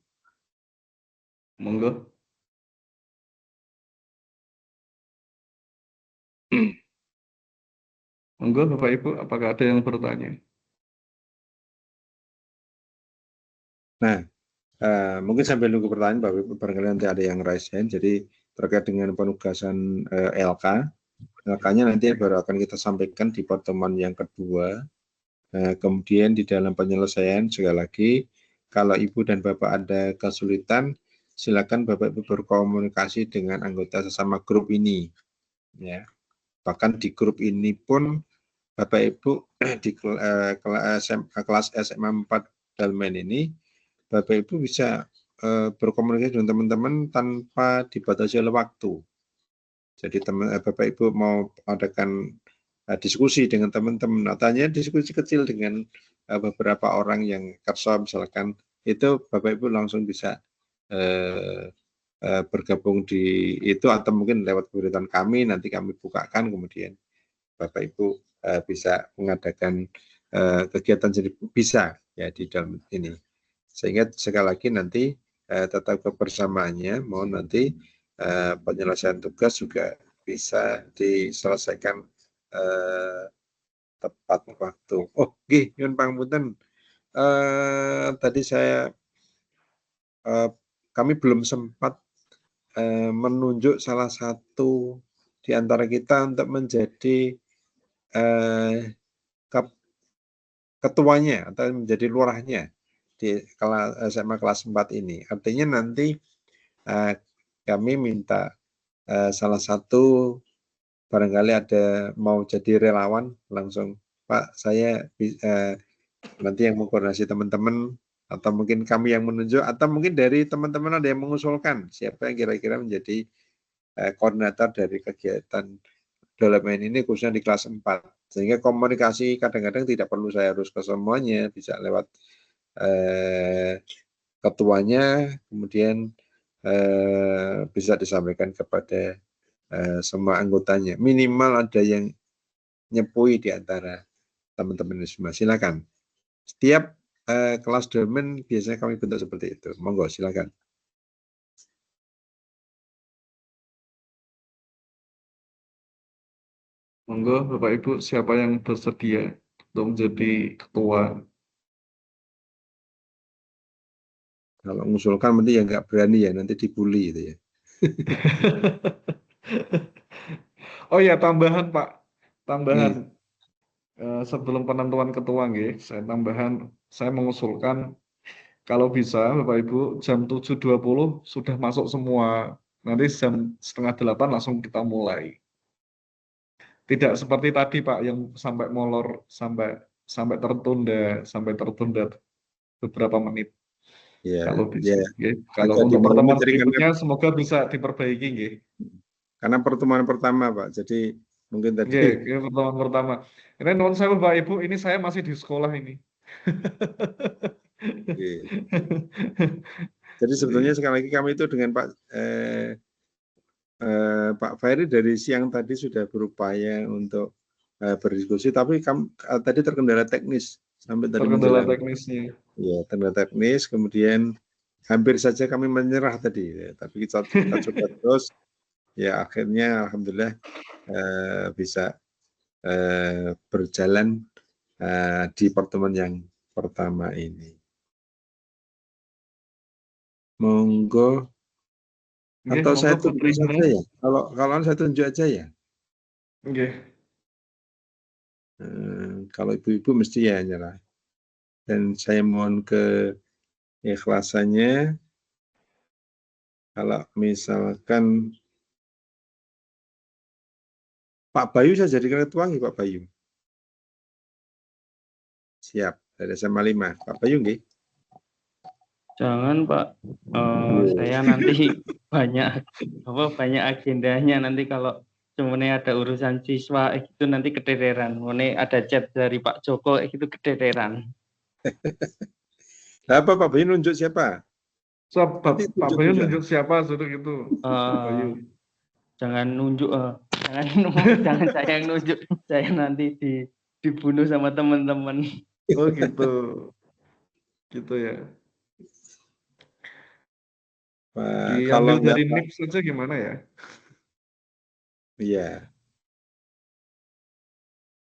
Monggo. Monggo Bapak Ibu, apakah ada yang bertanya? Nah, mungkin sambil nunggu pertanyaan Bapak Ibu, barangkali nanti ada yang raise hand. Jadi terkait dengan penugasan LK-nya nanti baru akan kita sampaikan di pertemuan yang kedua. Kemudian di dalam penyelesaian sekali lagi, kalau Ibu dan Bapak ada kesulitan, silakan Bapak Ibu berkomunikasi dengan anggota sesama grup ini. Ya, bahkan di grup ini pun Bapak Ibu di kelas SMA 4 Dalmen ini, Bapak Ibu bisa berkomunikasi dengan teman-teman tanpa dibatasi oleh waktu. Jadi Bapak Ibu mau adakan diskusi dengan teman-teman, tanya diskusi kecil dengan beberapa orang yang kerso misalkan, itu Bapak Ibu langsung bisa bergabung di itu, atau mungkin lewat pemberitaan kami, nanti kami bukakan, kemudian Bapak Ibu bisa mengadakan kegiatan, jadi bisa ya di dalam ini. Sehingga sekali lagi nanti tetap kebersamaannya, mohon nanti penyelesaian tugas juga bisa diselesaikan tepat waktu. Oh, nggih, nyuwun pangapunten. Tadi kami belum sempat menunjuk salah satu di antara kita untuk menjadi ketuanya atau menjadi lurahnya di SMA kelas 4 ini. Artinya nanti kami minta salah satu, barangkali ada mau jadi relawan, langsung Pak, saya nanti yang mengkoordinasi teman-teman Atau mungkin kami yang menunjuk, atau mungkin dari teman-teman ada yang mengusulkan siapa yang kira-kira menjadi koordinator dari kegiatan dolmen ini khususnya di kelas 4. Sehingga komunikasi kadang-kadang tidak perlu saya harus ke semuanya, bisa lewat ketuanya, kemudian bisa disampaikan kepada semua anggotanya. Minimal ada yang nyepui di antara teman-teman semua. Silakan. Setiap kelas dolmen biasanya kami bentuk seperti itu. Monggo, silakan. Monggo Bapak Ibu, siapa yang bersedia untuk menjadi ketua? Kalau mengusulkan nanti ya nggak berani ya, nanti dibully itu ya. Oh ya, tambahan Pak, tambahan. Sebelum penentuan ketua nggih, saya mengusulkan kalau bisa Bapak Ibu jam 7.20 sudah masuk semua. Nanti jam 7:30 langsung kita mulai. Tidak seperti tadi Pak yang sampai molor sampai tertunda beberapa menit. Ya, Kalau bisa, ya. kalau Agak untuk pertemuan diperlukan berikutnya semoga bisa diperbaiki nggih. Karena pertemuan pertama Pak, jadi mungkin tadi. Nggih, pertemuan pertama. Ini nuwun sewu Bapak Ibu, ini saya masih di sekolah ini. Jadi sebetulnya sekali lagi kami itu dengan Pak Ferry dari siang tadi sudah berupaya untuk berdiskusi, tapi tadi terkendala teknis sampai tadi terkendala menjelang. teknisnya. Ya, terkendala teknis, kemudian hampir saja kami menyerah tadi, ya. Tapi kita coba terus, ya akhirnya alhamdulillah bisa berjalan di pertemuan yang pertama ini. Monggo. Atau saya tunjuk saja ya? Kalau saya tunjuk aja ya? Kalau ibu-ibu mesti ya nyerah. Dan saya mohon keikhlasannya. Kalau misalkan Pak Bayu saya jadi ketua nggih Pak Bayu. Siap, dari SMA 5. Pak Bayu nggih? Jangan Pak, saya nanti banyak agendanya nanti kalau semuanya ada urusan siswa itu nanti keteteran. Ada chat dari Pak Joko itu keteteran. Apa Pak Bayu nunjuk siapa? Pak Bayu nunjuk siapa suruh gitu? Pak Bayu. Jangan nunjuk, jangan saya yang nunjuk, saya nanti dibunuh sama teman-teman. Oh gitu, gitu ya. Diambil dari NIP saja gimana ya? Iya.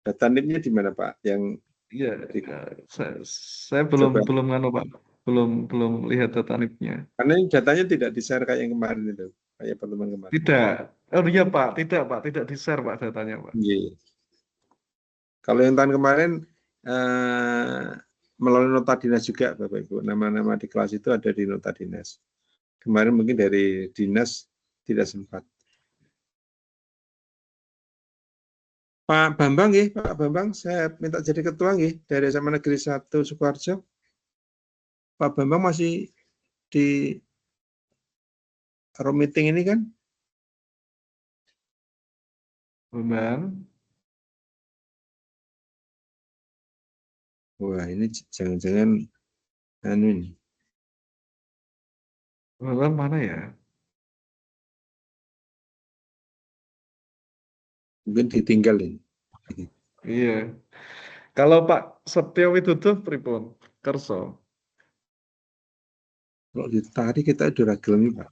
Data NIP-nya di mana Pak? Iya, saya belum Pak, belum lihat data NIP-nya. Karena ini datanya tidak di-share kayak yang kemarin itu, kayak pertemuan kemarin. Tidak. Oh iya Pak, tidak di-share Pak datanya Pak. Iya. Kalau yang tahun kemarin melalui nota dinas juga Bapak Ibu, nama-nama di kelas itu ada di nota dinas. Kemarin mungkin dari dinas tidak sempat. Pak Bambang nggih, Pak Bambang, saya minta jadi ketua nggih dari SMA Negeri 1 Sukoharjo. Pak Bambang masih di room meeting ini kan? Bambang. Wah, ini jangan-jangan ini. Bambang mana ya? Mungkin ditinggalin. Iya. Kalau Pak Setio Widodo pripun? Kerso. Kalau ditarik kita udah ragil Pak.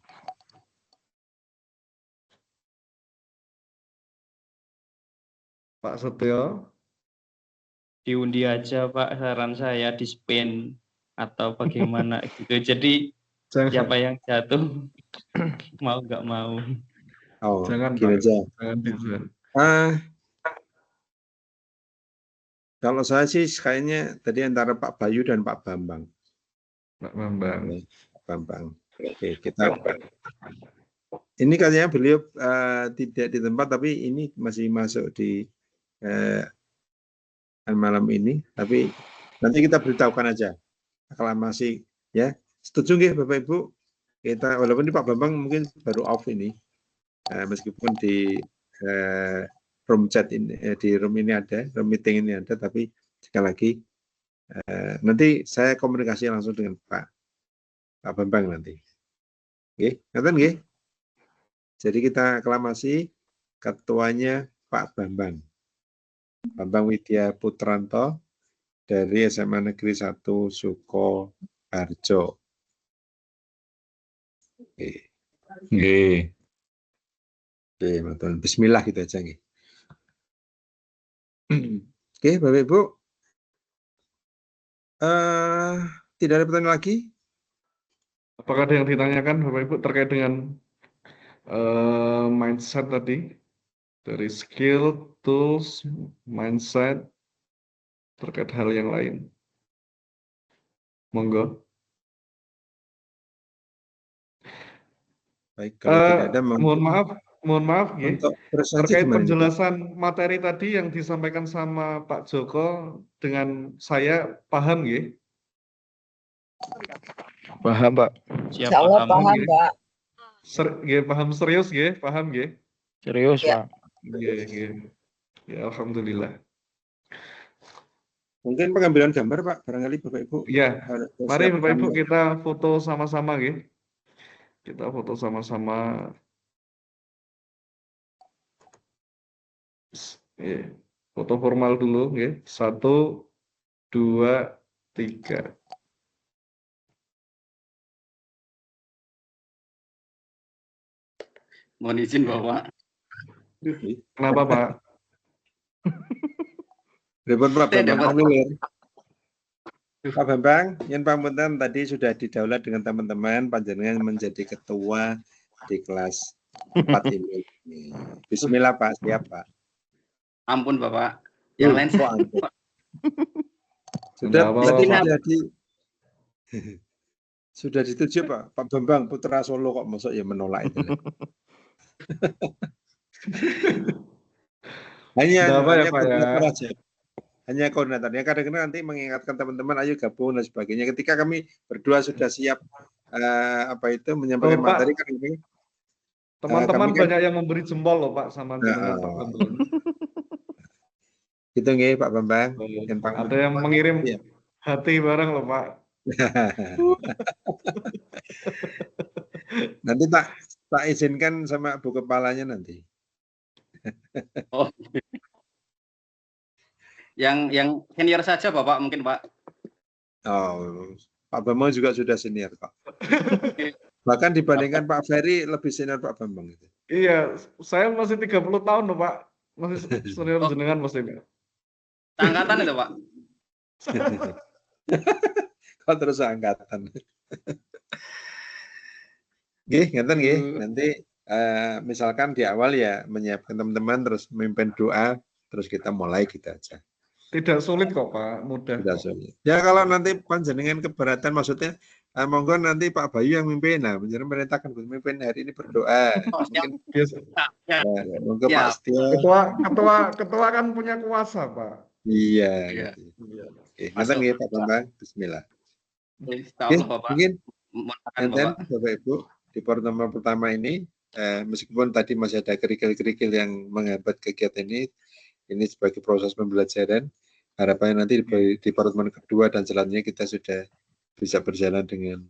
Pak Setio. Diundi aja Pak, saran saya di spin atau bagaimana gitu. Jadi siapa yang jatuh mau nggak mau. Oh, jangan gini Pak. aja. Jangan bisa. Kalau saya sih kayaknya tadi antara Pak Bayu dan Pak Bambang. Pak Bambang. Pak Bambang. Oke, kita. Ini katanya beliau tidak di tempat, tapi ini masih masuk di malam ini. Tapi nanti kita beritahukan aja. aklamasi ya. Setuju nggih Bapak Ibu? Kita walaupun ini Pak Bambang mungkin baru off ini. Meskipun di room chat ini di room ini ada, room meeting ini ada, tapi sekali lagi nanti saya komunikasi langsung dengan Pak Bambang nanti. Nggih, ngaten nggih? Jadi kita aklamasi ketuanya Pak Bambang. Bambang Widya Putranto dari SMA Negeri 1 Sukoharjo. Oke. Nggih. Oke, teman-teman. Bismillah gitu aja nggih. Oke, Bapak Ibu. Tidak ada pertanyaan lagi? Apakah ada yang ditanyakan Bapak Ibu terkait dengan mindset tadi? Dari skill, tools, mindset, terkait hal yang lain. Monggo. Baik, kalau tidak ada Mohon maaf, untuk terkait penjelasan materi tadi yang disampaikan sama Pak Joko dengan saya paham, nggih? Paham, Pak. Siap, Allah paham, Pak. Paham serius, nggih? Paham, nggih? Serius, Ya. Pak. Nggih. Ya, alhamdulillah. Mungkin pengambilan gambar, Pak, barangkali Bapak Ibu. Ya, mari Bapak Ibu kita foto sama-sama, nggih. Kita foto sama-sama. Foto formal dulu, nggih. 1, 2, 3. Mohon izin Bapak. Kenapa, Pak? Repot Pak Bambang. Pak Bambang, yang pamunten tadi sudah didaulat dengan teman-teman, panjenengan menjadi ketua di kelas 4 ini. Bismillah Pak, siap Pak. Ampun Bapak. Yang lain ampun. Sudah disetujui Pak Bambang Putra Solo kok masuk ya menolak itu. hanya koordinator aja. Hanya koordinatornya. Kadang-kadang nanti mengingatkan teman-teman ayo gabung dan sebagainya. Ketika kami berdua sudah siap menyampaikan materi kan ini. Teman-teman banyak yang memberi jempol loh Pak sama jenengan Pak Bambang. Gitu nggih Pak Bambang. Ada yang mengirim hati bareng loh Pak. Nanti tak izinkan sama Bu Kepalanya nanti. Oh. Yang senior saja Bapak mungkin Pak. Oh, Pak Bambang juga sudah senior Pak. Bahkan dibandingkan Pak Ferry lebih senior Pak Bambang itu. Iya, saya masih 30 tahun loh Pak. Masih senior jenengan maksudnya. Angkatan itu Pak. Kok terus angkatan. Nggih, ngeten nggih. Nanti misalkan di awal ya menyiapkan teman-teman terus memimpin doa terus kita mulai gitu aja. Tidak sulit kok Pak, mudah. Tidak sulit. Ya kalau nanti panjenengan keberatan maksudnya monggo nanti Pak Bayu yang mimpin. Nah, panjenengan merintahkan mimpin hari ini berdoa. Mungkin biasa. Monggo Pak Setia. Ketua kan punya kuasa, Pak. Iya. Oke, ngeten nggih Pak Bambang. Bismillah. Mungkin ngeten Bapak Ibu di pertemuan pertama ini meskipun tadi masih ada kerikil-kerikil yang menghambat kegiatan ini sebagai proses pembelajaran, harapannya nanti di pertemuan kedua dan selanjutnya kita sudah bisa berjalan dengan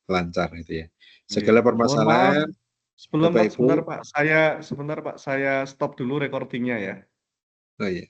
lancar gitu ya. Segala permasalahan. Sebentar Pak, saya stop dulu recordingnya ya. Oh iya.